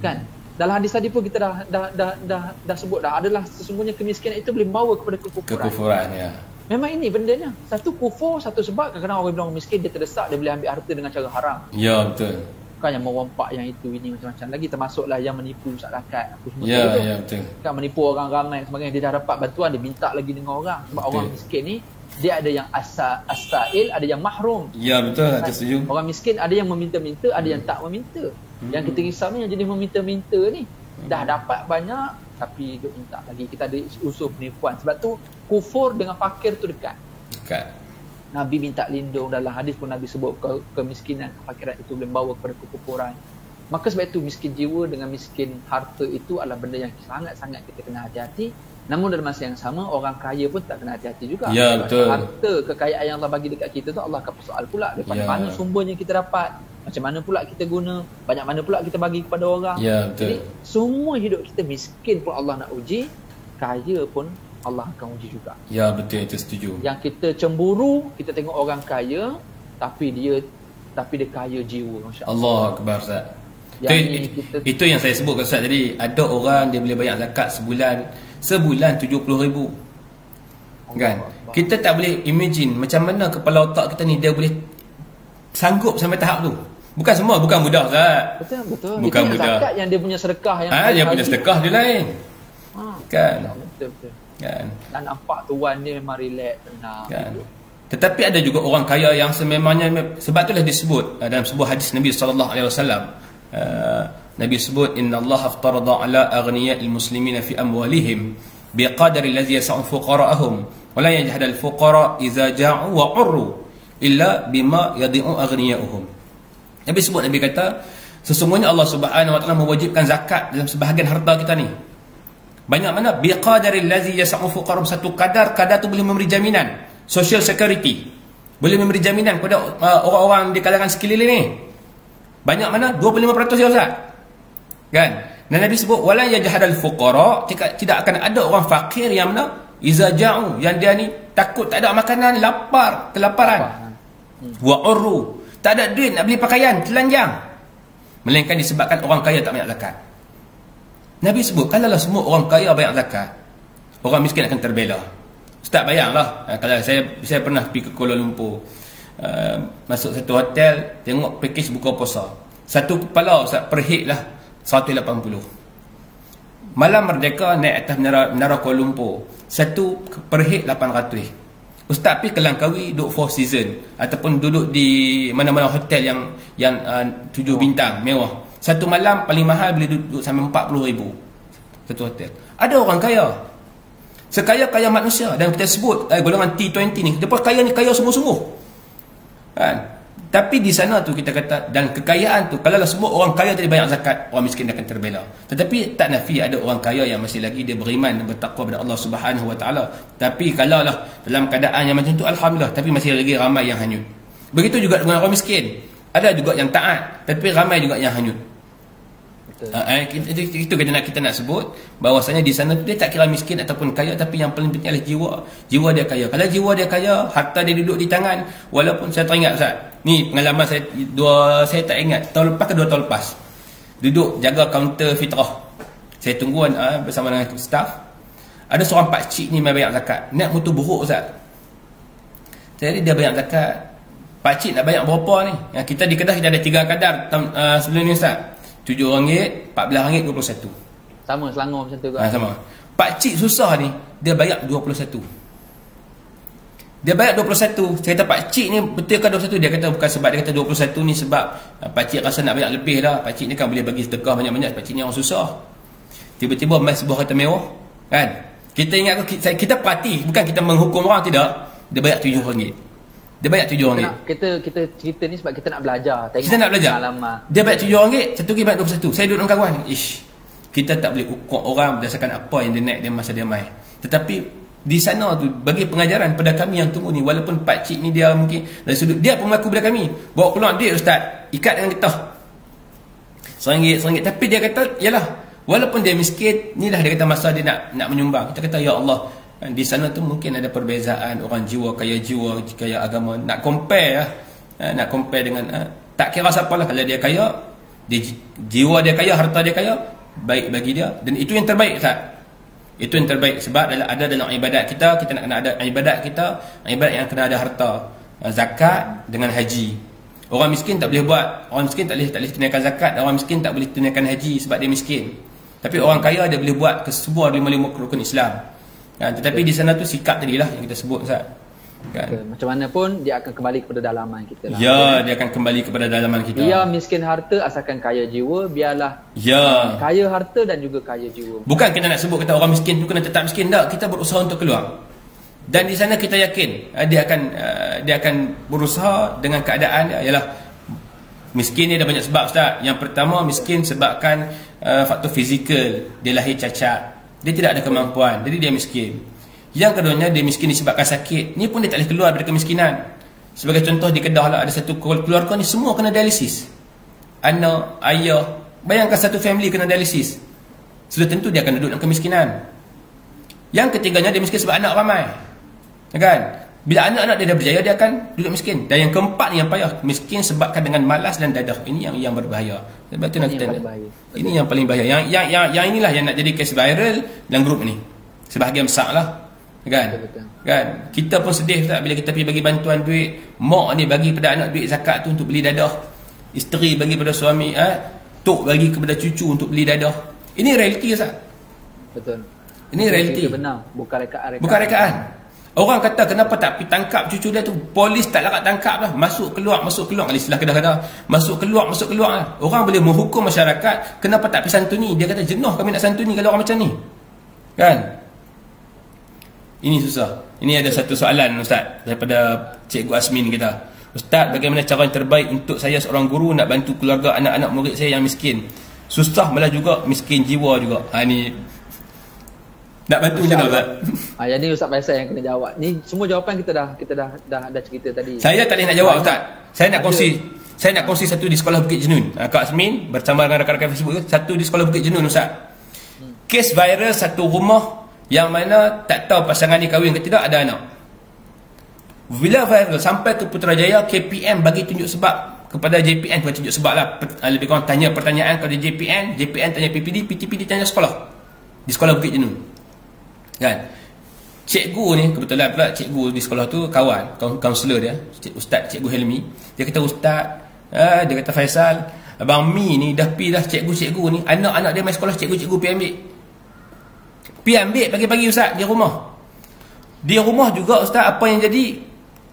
Kan? Dalam hadis tadi pun kita dah sebut dah, adalah sesungguhnya kemiskinan itu boleh membawa kepada Kekufuran, ya. Memang ini bendanya. Satu kufur, satu sebab kadang-kadang orang bilang miskin dia terdesak, dia boleh ambil harta dengan cara haram. Ya, betul. Kan yang merompak yang itu ini macam-macam lagi, termasuklah yang menipu zakat apa semua. Ya, betul. Kan menipu orang ramai sebagainya, dia dah dapat bantuan dia minta lagi dengan orang. Sebab betul. Orang miskin ni dia ada yang as-sa'il, ada yang mahrum. Ya, betul, saya setuju. Orang miskin ada yang meminta-minta, ada yang tak meminta. Yang kita risau ni yang jadi meminta-minta ni, dah dapat banyak tapi duk minta lagi. Kita ada unsur penipuan. Sebab tu kufur dengan fakir tu dekat. Nabi minta lindung, dalam hadis pun Nabi sebut kemiskinan, kefakiran itu boleh membawa kepada kekufuran. Maka sebab itu miskin jiwa dengan miskin harta itu adalah benda yang sangat-sangat kita kena hati-hati. Namun dalam masa yang sama, orang kaya pun tak kena hati-hati juga. Ya, betul. Harta, kekayaan yang Allah bagi dekat kita tu, Allah akan persoal pula daripada mana sumbernya kita dapat, macam mana pula kita guna, banyak mana pula kita bagi kepada orang. Ya, betul. Jadi semua hidup kita, miskin pun Allah nak uji, kaya pun Allah akan uji juga. Ya, betul, itu setuju. Yang kita cemburu, kita tengok orang kaya tapi dia kaya jiwa, masya-Allah. Allah Akbar Ustaz. Itu yang saya sebut Ustaz tadi, ada orang dia boleh bayar zakat sebulan 70,000. Kan? Kita tak boleh imagine macam mana kepala otak kita ni dia boleh sanggup sampai tahap tu. Bukan semua, bukan mudah Ustaz. Betul. Bukan itu mudah. Zakat yang dia punya sedekah yang dia punya sedekah dia lain. Kan? Betul. Kan? Dan nampak tuan dia memang relax, tenang. Kan? Tetapi ada juga orang kaya yang sememangnya, sebab itulah disebut dalam sebuah hadis Nabi SAW, Nabi sebut innallaha aftarada ala aghniya'il muslimina fi amwalihim biqadri allazi yas'u fuqara'ahum wa la yajhadul fuqara idza ja'u wa 'urru illa bima yadhi'u aghniya'uhum. Nabi kata sesungguhnya Allah Subhanahu wa taala mewajibkan zakat dalam sebahagian harta kita ni. Banyak mana biqadri allazi yas'u fuqara'ahum, satu kadar tu boleh memberi jaminan social security, boleh memberi jaminan kepada orang-orang di kalangan sekeliling ni. Banyak mana? 25% ya Ustaz. Kan? Dan Nabi sebut wala yajhadul fuqara, tidak akan ada orang fakir yang mana iza ja'u, yang dia ni takut tak ada makanan, kelaparan. Wa urru, tak ada duit nak beli pakaian, telanjang. Melainkan disebabkan orang kaya tak banyak zakat. Nabi sebut kalaulah semua orang kaya banyak zakat, orang miskin akan terbela. Ustaz bayanglah, kalau saya pernah pergi ke Kuala Lumpur. masuk satu hotel, tengok package buka puasa. Satu kepala Ustaz per head lah 180. Malam Merdeka naik atas menara Kuala Lumpur, satu per head 800. Ustaz pergi ke Langkawi duduk 4 season ataupun duduk di mana-mana hotel yang 7 bintang mewah. Satu malam paling mahal boleh duduk sampai 40,000 satu hotel. Ada orang kaya, sekaya-kaya manusia, dan kita sebut golongan T20 ni, dia kaya ni kaya sungguh-sungguh kan? Tapi di sana tu kita kata, dan kekayaan tu kalau semua orang kaya tadi banyak zakat, orang miskin akan terbela. Tetapi tak nafi ada orang kaya yang masih lagi dia beriman dan bertakwa kepada Allah Subhanahu Wa Taala. Tapi kalau lah dalam keadaan yang macam tu, alhamdulillah, tapi masih lagi ramai yang hanyut. Begitu juga dengan orang miskin, ada juga yang taat, tapi ramai juga yang hanyut. Itu kita nak sebut bahawasanya di sana dia tak kira miskin ataupun kaya, tapi yang paling penting adalah jiwa dia kaya. Kalau jiwa dia kaya, harta dia duduk di tangan. Walaupun saya teringat Ustaz, ni pengalaman saya saya tak ingat tahun lepas ke 2 tahun lepas, duduk jaga kaunter fitrah, saya tunggu bersama dengan staff. Ada seorang pakcik ni main bayar zakat, nak mutu buruk Ustaz. Jadi dia bayar zakat, pakcik nak bayar berapa ni? Kita di Kedah kita ada 3 kadar sebelum ni Ustaz, RM7, RM14, RM21. Sama Selangor macam tu kan? Sama. Pakcik susah ni, dia bayar 21. Dia bayar 21. Saya kata pakcik ni betul ke 21? Dia kata bukan sebab, dia kata 21 ni sebab pakcik rasa nak bayar lebih dah. Pakcik ni kan boleh bagi sedekah banyak-banyak. Pakcik ni orang susah. Tiba-tiba mai sebuah kereta mewah kan? Kita ingat, kita perhati, bukan kita menghukum orang, tidak. Dia bayar RM7. Dia bayar RM7. Kita cerita ni sebab kita nak belajar. Kita nak belajar. Dia bayar RM7, satu pergi bayar 21. Saya duduk dengan kawan. Kita tak boleh ukur orang berdasarkan apa yang dia naik dia masa dia main. Tetapi di sana tu bagi pengajaran pada kami yang tunggu ni, walaupun pakcik ni dia mungkin dari sudut dia pun mengaku pada kami, bawa keluar duit Ustaz, ikat dengan getah RM1, tapi dia kata yalah, walaupun dia miskin, inilah dia kata masa dia nak menyumbang. Kita kata ya Allah, di sana tu mungkin ada perbezaan orang jiwa kaya agama. Nak compare dengan tak kira siapa lah. Kalau dia kaya, jiwa dia kaya, harta dia kaya, baik bagi dia, dan itu yang terbaik Ustaz. Itu yang terbaik. Sebab ada dalam ibadat kita nak kena ada ibadat kita, ibadat yang kena ada harta, zakat dengan haji. Orang miskin tak boleh buat, orang miskin tak boleh tunaikan zakat, orang miskin tak boleh tunaikan haji sebab dia miskin. Tapi orang kaya dia boleh buat kesebuah 5 rukun Islam kan? Tetapi di sana tu sikap tadilah yang kita sebut Ustaz kan? Macam mana pun dia akan kembali kepada dalaman kita lah. Ya, dia akan kembali kepada dalaman kita. Dia miskin harta asalkan kaya jiwa, biarlah kaya harta dan juga kaya jiwa. Bukan kita nak sebut kata orang miskin tu kena tetap miskin, tak. Kita berusaha untuk keluar. Dan di sana kita yakin dia akan berusaha dengan keadaan ialah miskin ni ada banyak sebab Ustaz. Yang pertama, miskin sebabkan faktor fizikal, dia lahir cacat, dia tidak ada kemampuan, jadi dia miskin. Yang keduanya, dia miskin disebabkan sakit. Ni pun dia tak boleh keluar dari kemiskinan. Sebagai contoh di Kedah lah, ada satu keluarga ni semua kena dialisis. Anak, ayah, bayangkan satu family kena dialisis. Sudah tentu dia akan duduk dalam kemiskinan. Yang ketiganya, dia miskin sebab anak ramai kan? Bila anak-anak dia dah berjaya, dia akan duduk miskin. Dan yang keempat ni yang payah, miskin sebabkan dengan malas dan dadah. Ini yang berbahaya. Sebab tu nanti ini yang paling bahaya. Yang inilah yang nak jadi kes viral dalam grup ni. Sebahagian besar lah kan? Betul. Kan? Kita pun sedih tak bila kita pergi bagi bantuan duit. Mak ni bagi pada anak duit zakat tu untuk beli dadah. Isteri bagi pada suami, tok bagi kepada cucu untuk beli dadah. Ini realiti Ustaz. Betul. Ini realiti. Benar, bukan rekaan. Bukan rekaan. Orang kata kenapa tak pergi tangkap cucu dia tu? Polis tak larat tangkap lah. Masuk keluar. Istilah Kedah-Kedah. Masuk keluar lah. Orang boleh menghukum masyarakat. Kenapa tak pergi santuni? Dia kata jenuh kami nak santuni kalau orang macam ni. Kan? Ini susah. Ini ada satu soalan Ustaz daripada Cikgu Asmin kita. Ustaz, bagaimana cara yang terbaik untuk saya seorang guru nak bantu keluarga anak-anak murid saya yang miskin? Susah malah juga, miskin jiwa juga. Ni nak bantu macam mana Ustaz? Jadi Ustaz Faisal yang kena jawab. Ni semua jawapan kita dah cerita tadi. Saya tak boleh nak jawab Ustaz. Saya nak kongsi satu di sekolah Bukit Jenun. Kak Asmin bersama dengan rakan-rakan Facebook, satu di sekolah Bukit Jenun Ustaz. Kes viral satu rumah yang mana tak tahu pasangan ni kahwin ke tidak, ada anak. Bila viral sampai ke Putrajaya, KPM bagi tunjuk sebab kepada JPN, bukan tunjuk sebab lah, lebih kurang tanya pertanyaan kepada JPN tanya PPD, PTPD tanya sekolah di sekolah Bukit Jenun kan. Cikgu ni, kebetulan pula cikgu di sekolah tu kawan, kaunselor dia, Ustaz Cikgu Helmi. Dia kata, Ustaz, dia kata, Faisal, Abang Mi ni dah pi dah cikgu-cikgu ni, anak-anak dia main sekolah, cikgu-cikgu pi ambil. Pi ambil pagi-pagi Ustaz di rumah. Di rumah juga Ustaz, apa yang jadi,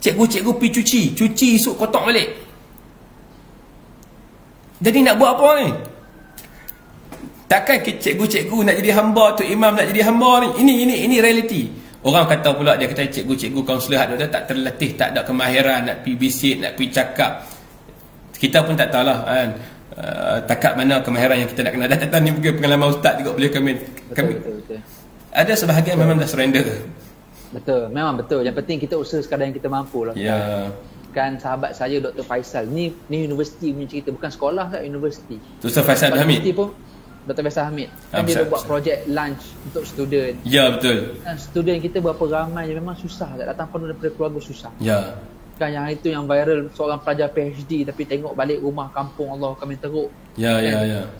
cikgu-cikgu pi cuci esok kotak balik. Jadi nak buat apa ni? Takkan cikgu-cikgu nak jadi hamba tu, imam nak jadi hamba ni. Ini realiti. Orang kata pula, dia kata cikgu-cikgu kaunselor ada tak terlatih, tak ada kemahiran nak pergi bisik, nak pergi cakap. Kita pun tak tahulah kan, takat mana kemahiran yang kita nak kena. Datang ni mungkin pengalaman ustaz juga boleh kami. Betul. Ada sebahagian memang dah surrender. Betul, memang betul. Yang penting kita usaha sekadar yang kita mampu lah. Ya. Kan sahabat saya Dr. Faisal ni universiti punya cerita, bukan sekolah kan, universiti. Dr. Faisal Hamid. Universiti pun Dr. Faisal Hamid. Kan dia buat projek lunch untuk student. Ya, betul. Kan student kita berapa ramai yang memang susah, tak datang penuh daripada keluarga susah. Ya. Kan yang itu yang viral, seorang pelajar PhD tapi tengok balik rumah kampung Allah kami teruk. Ya.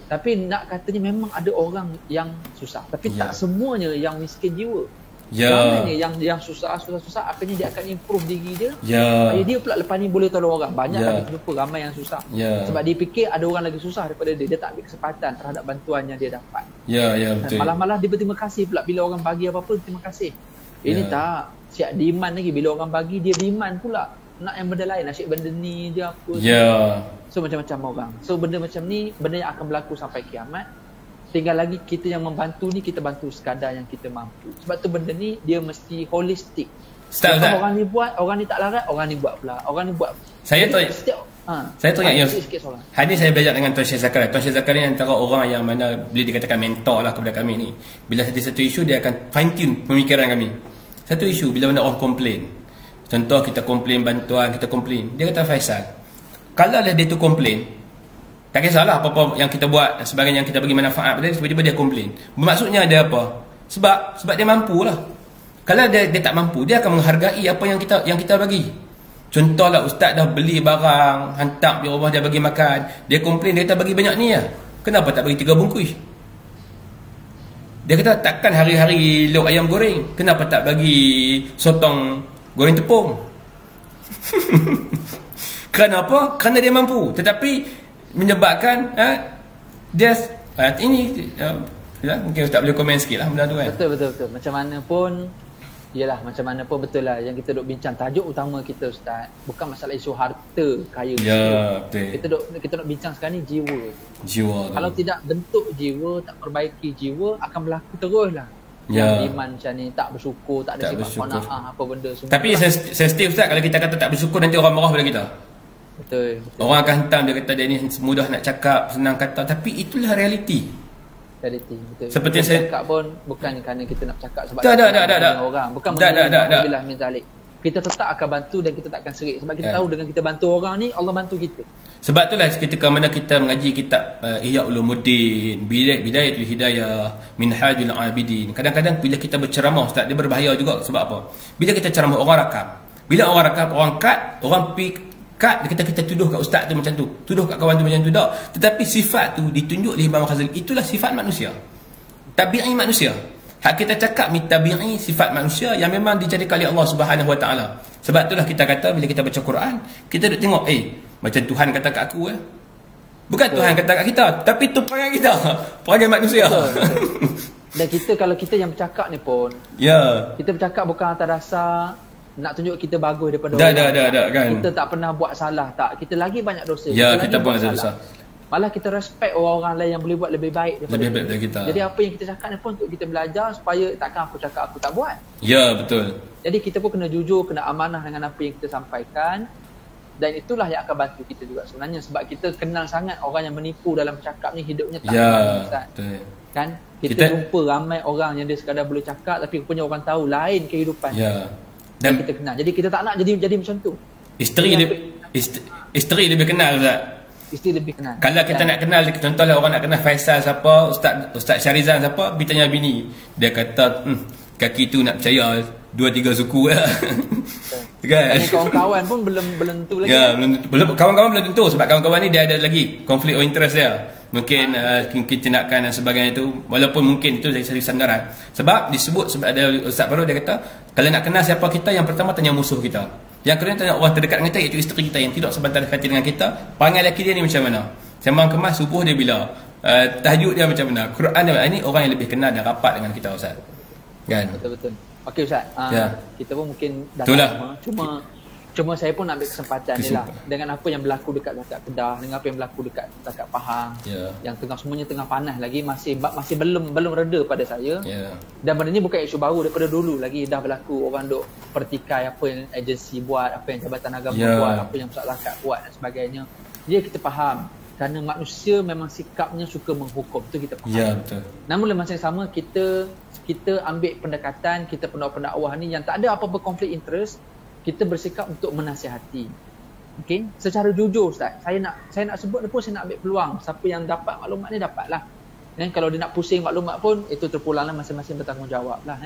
Tapi nak katanya memang ada orang yang susah, tapi tak semuanya yang miskin jiwa. Ramainya yang susah akhirnya dia akan improve diri dia. Supaya dia pula lepas ni boleh tolong orang. Banyak kami jumpa ramai yang susah. Sebab dia fikir ada orang lagi susah daripada dia. Dia tak ambil kesempatan terhadap bantuan yang dia dapat. Betul. Malah dia berterima kasih pula bila orang bagi apa-apa, terima kasih. Ini tak siap demand lagi, bila orang bagi dia demand pula. Nak yang benda lain, asyik benda ni je apa. So macam-macam orang. So benda macam ni, benda yang akan berlaku sampai kiamat. Tinggal lagi kita yang membantu ni, kita bantu sekadar yang kita mampu. Sebab tu benda ni dia mesti holistik. Orang ni buat, orang ni tak larat, orang ni buat pula. Orang ni buat. Saya teringat yang hari ni saya belajar dengan Tuan Syed Zakaria. Tuan Syed Zakaria antara orang yang mana boleh dikatakan mentor lah kepada kami ni. Bila ada satu isu, dia akan fine tune pemikiran kami. Satu isu bila mana orang komplain, contoh kita komplain bantuan, kita komplain, dia kata, Faisal, kalau dia tu komplain, tak kisahlah apa-apa yang kita buat dan sebagainya, yang kita bagi manfaat pada dia, tiba-tiba dia komplain. Bermaksudnya ada apa? Sebab dia mampu lah. Kalau dia tak mampu, dia akan menghargai apa yang kita bagi. Contohlah ustaz dah beli barang, hantar di rumah, dia bagi makan, dia komplain, dia kata bagi banyak ni lah. Kenapa tak bagi 3 bungkus? Dia kata takkan hari-hari lok ayam goreng, kenapa tak bagi sotong goreng tepung? Kenapa? Kerana dia mampu. Tetapi menyebabkan dia ini mungkin Ustaz boleh komen sikit lah benda tu kan. Betul. Macam mana pun, yelah, macam mana pun betul lah yang kita duk bincang. Tajuk utama kita Ustaz bukan masalah isu harta kaya. Betul. Kita duk bincang sekarang ni jiwa. Kalau tidak bentuk jiwa, tak perbaiki jiwa, akan berlaku terus lah. Yang iman macam ni, tak bersyukur, tak ada sifat qanaah, apa benda semua. Tapi sensitif Ustaz kalau kita kata tak bersyukur, nanti orang marah pada kita. Betul. Orang akan hantam, dia kata dia ni mudah nak cakap, senang kata, tapi itulah realiti. Betul. Seperti yang saya cakap pun bukan kerana kita nak cakap sebab tak. orang, bukan bila min zalik. Kita tetap akan bantu dan kita tak akan serik sebab kita tahu dengan kita bantu orang ni, Allah bantu kita. Sebab itulah ketika mana kita mengaji kitab Ihya Ulumuddin, Bidayatul Hidayah, Minhajul Abidin, kadang-kadang bila kita berceramah Ustaz, dia berbahaya juga. Sebab apa? Bila kita ceramah, orang rakam. Bila orang rakam, orang cut, orang cut, kita tuduh kat ustaz tu macam tu, tuduh kat kawan tu macam tu, tak. Tetapi sifat tu ditunjuk oleh Imam Ghazali, itulah sifat manusia, tabi'i manusia. Hak kita cakap ni tabi'i, sifat manusia yang memang dijadikan oleh Allah Subhanahu Wa Taala. Sebab itulah kita kata bila kita baca Quran, kita duk tengok macam Tuhan kata kat aku bukan Tuhan kata kat kita, tapi tu perangai kita, perangai manusia. Dan kita, kalau kita yang bercakap ni pun, kita bercakap bukan atas dasar nak tunjuk kita bagus daripada orang. Kan? Kita tak pernah buat salah, tak. Kita lagi banyak dosa. Kita buat dosa. Malah kita respect orang-orang lain yang boleh buat lebih baik daripada kita. Jadi apa yang kita cakap ni pun untuk kita belajar, supaya takkan aku cakap aku tak buat. Betul. Jadi kita pun kena jujur, kena amanah dengan apa yang kita sampaikan. Dan itulah yang akan bantu kita juga sebenarnya. Sebab kita kenal sangat orang yang menipu dalam cakap ni, hidupnya tak betul. Kan? Kita jumpa ramai orang yang dia sekadar boleh cakap, tapi punya orang tahu lain kehidupan. Dan kita kenal. Jadi kita tak nak jadi macam tu. Isteri lebih kenal Ustaz. Isteri lebih kenal. Kalau kita nak kenal, contohlah orang nak kenal Faisal siapa, Ustaz Syarizan siapa, pergi tanya bini. Dia kata kaki tu nak percaya 2-3 suku lah. Kan? Kawan-kawan pun belum tentu lagi. Belum, kawan-kawan belum tentu sebab kawan-kawan ni dia ada lagi konflik of interest dia. Mungkin ketindakan dan sebagainya itu, walaupun mungkin itu dari segi sandaran. Sebab disebut, sebab ada Ustaz baru dia kata, kalau nak kenal siapa kita, yang pertama tanya musuh kita. Yang kedua tanya orang terdekat dengan kita, iaitu isteri kita yang tidak sebentar dekat dengan kita. Panggil lelaki dia ni macam mana? Sembang kemas subuh dia bila? Tahajud dia macam mana? Quran dia, ini orang yang lebih kenal dan rapat dengan kita, Ustaz. Kan? Betul-betul. Okey Ustaz, kita pun mungkin dah lama, cuma saya pun ambil kesempatan ni lah, dengan apa yang berlaku dekat Kedah, dengan apa yang berlaku dekat Pahang, yang semuanya tengah panas lagi, masih belum reda pada saya. Dan benda ni bukan isu baru, daripada dulu lagi dah berlaku. Orang duk pertikai apa yang agensi buat, apa yang Jabatan Agama buat, apa yang Pusat Zakat buat dan sebagainya. Dia kita faham, kerana manusia memang sikapnya suka menghukum, tu kita faham. Betul. Namun dalam masa yang sama, kita ambil pendekatan, kita pendakwah ni yang tak ada apa-apa konflik interest. Kita bersikap untuk menasihati. Okey, secara jujur Ustaz, saya nak sebut pun, saya nak ambil peluang. Siapa yang dapat maklumat ni dapatlah. Dan kalau dia nak pusing maklumat pun, itu terpulanglah masing-masing bertanggungjawab lah.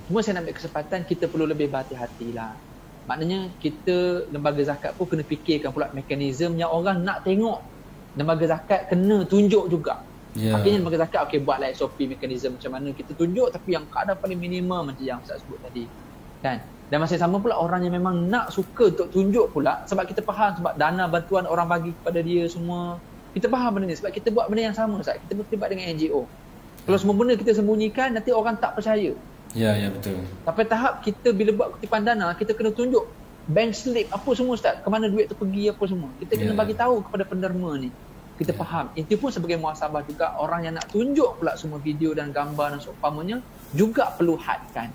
Cuma saya nak ambil kesempatan, kita perlu lebih berhati-hati lah. Maknanya kita lembaga zakat pun kena fikirkan pula mekanisme yang orang nak tengok lembaga zakat kena tunjuk juga. Akhirnya lembaga zakat buatlah SOP mekanisme macam mana kita tunjuk, tapi yang kadar paling minimum macam yang Ustaz sebut tadi. Kan? Dan masa sama pula orang yang memang nak suka untuk tunjuk pula, sebab kita faham, sebab dana bantuan orang bagi kepada dia semua, kita faham benda ni, sebab kita buat benda yang sama Ustaz, kita berterlibat dengan NGO. Kalau semua benda kita sembunyikan, nanti orang tak percaya. Ya betul. Sampai tahap kita bila buat kutipan dana, kita kena tunjuk bank slip apa semua Ustaz, ke mana duit tu pergi apa semua. Kita kena bagi tahu kepada penderma ni. Kita faham. Itu pun sebagai muhasabah juga, orang yang nak tunjuk pula semua video dan gambar dan seumpamanya juga perlu hadkan.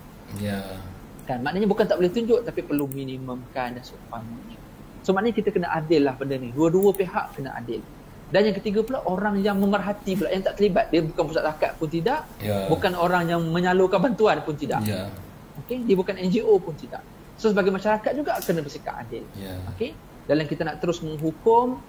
Kan, maknanya bukan tak boleh tunjuk, tapi perlu minimumkan dan seumpamanya. So maknanya kita kena adil lah benda ni. Dua-dua pihak kena adil. Dan yang ketiga pula, orang yang memerhati pula, yang tak terlibat. Dia bukan pusat zakat pun tidak, bukan orang yang menyalurkan bantuan pun tidak. Okay? Dia bukan NGO pun tidak. So sebagai masyarakat juga kena bersikap adil. Okay? Dalam kita nak terus menghukum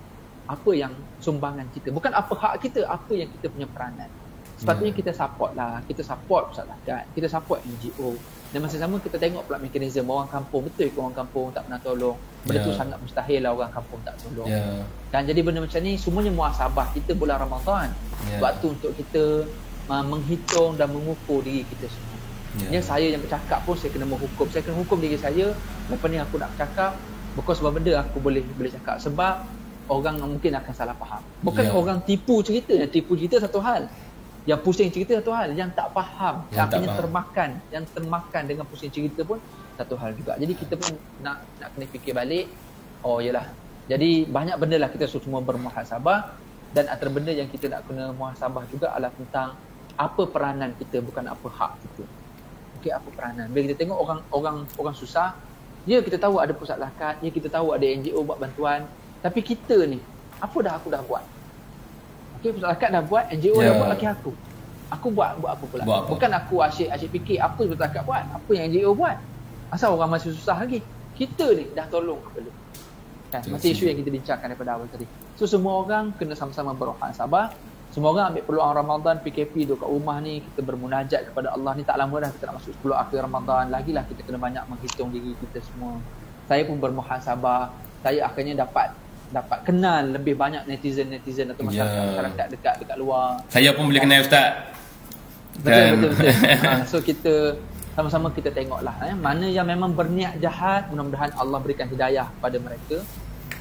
apa yang sumbangan kita, bukan apa hak kita, apa yang kita punya peranan. Sepatutnya kita support lah, kita support pusat zakat, kita support NGO. Dan masa sama kita tengok pula mekanisme orang kampung, betul ke orang kampung tak pernah tolong. Benda tu sangat mustahil lah orang kampung tak tolong. Dan jadi benda macam ni semuanya muhasabah kita bulan Ramadan. Waktu untuk kita menghitung dan mengukur diri kita semua. Saya yang bercakap pun saya kena menghukum. Saya kena hukum diri saya. Lepas ni aku nak bercakap, bukan sebab benda aku boleh cakap, sebab orang mungkin akan salah faham. Bukan orang tipu cerita, yang tipu cerita satu hal, yang pusing cerita satu hal, yang tak faham, yang termakan dengan pusing cerita pun satu hal juga. Jadi kita pun nak kena fikir balik. Oh yalah. Jadi banyak benda lah kita semua bermuhasabah, dan antara benda yang kita nak kena muhasabah juga adalah tentang apa peranan kita, bukan apa hak kita. Okey, apa peranan. Bila kita tengok orang susah, ya kita tahu ada pusat zakat, ya kita tahu ada NGO buat bantuan, tapi kita ni apa aku dah buat? Okey, pusat zakat dah buat, NGO dah buat, lagi aku. Aku buat apa pula? Bukan aku asyik fikir apa pusat zakat buat, apa yang NGO buat. Asal orang masih susah lagi. Kita ni dah tolong apa dulu. Kan, macam isu yang kita bincangkan daripada awal tadi. So semua orang kena sama-sama bermuhasabah. Semua orang ambil peluang Ramadan, PKP duduk kat rumah ni, kita bermunajat kepada Allah ni. Tak lama dah kita nak masuk 10 akhir Ramadan. Lagilah kita kena banyak menghitung diri kita semua. Saya pun bermuhasabah. Saya akhirnya dapat kenal lebih banyak netizen atau masyarakat dekat luar. Saya pun boleh kenal Ustaz. Betul. So kita sama-sama kita tengoklah mana yang memang berniat jahat, mudah-mudahan Allah berikan hidayah pada mereka.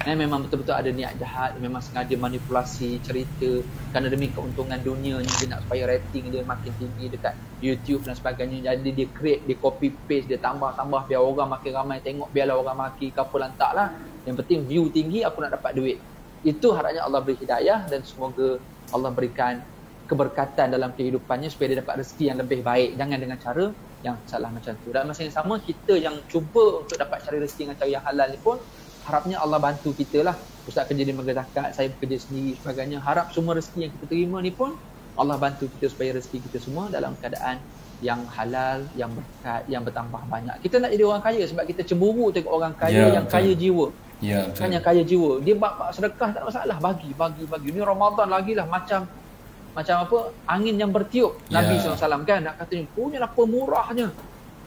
Memang betul-betul ada niat jahat, memang sengaja manipulasi cerita kerana demi keuntungan dunianya, dia nak supaya rating dia makin tinggi dekat YouTube dan sebagainya. Jadi dia create, dia copy paste, dia tambah biar orang makin ramai tengok, biarlah orang maki ke apa lantak lah. Yang penting view tinggi, aku nak dapat duit. Itu harapnya Allah beri hidayah, dan semoga Allah berikan keberkatan dalam kehidupannya supaya dia dapat rezeki yang lebih baik. Jangan dengan cara yang salah macam tu. Dan masa yang sama, kita yang cuba untuk dapat cari rezeki dengan cara yang halal ni pun, harapnya Allah bantu kita lah. Ustaz kerja di lembaga zakat, saya bekerja sendiri sebagainya. Harap semua rezeki yang kita terima ni pun Allah bantu kita supaya rezeki kita semua dalam keadaan yang halal, yang berkat, yang bertambah banyak. Kita nak jadi orang kaya sebab kita cemburu tengok orang kaya yang kaya jiwa. Kan yang kaya jiwa, dia bak sedekah tak masalah, bagi. Ni Ramadan lagilah macam apa, angin yang bertiup. Nabi SAW kan nak kata, punyalah pemurahnya.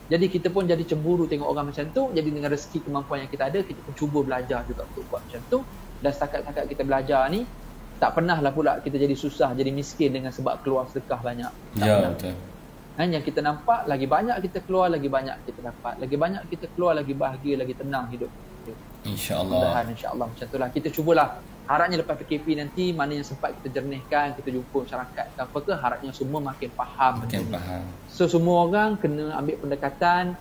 Jadi kita pun jadi cemburu tengok orang macam tu. Jadi dengan rezeki kemampuan yang kita ada, kita pun cuba belajar juga untuk buat macam tu. Dan setakat kita belajar ni, Tak pernahlah pula kita jadi susah, jadi miskin dengan sebab keluar sedekah banyak. Tak Ya, pernah. betul. Yang kita nampak, lagi banyak kita keluar, lagi banyak kita dapat. Lagi banyak kita keluar, lagi bahagia, lagi tenang hidup kita. InsyaAllah. Mudah-mudahan insya-Allah macam itulah. Kita cubalah. Harapnya lepas PKP nanti, mana yang sempat kita jernihkan, kita jumpa masyarakat ke apa ke, harapnya semua makin faham. Makin faham. So semua orang kena ambil pendekatan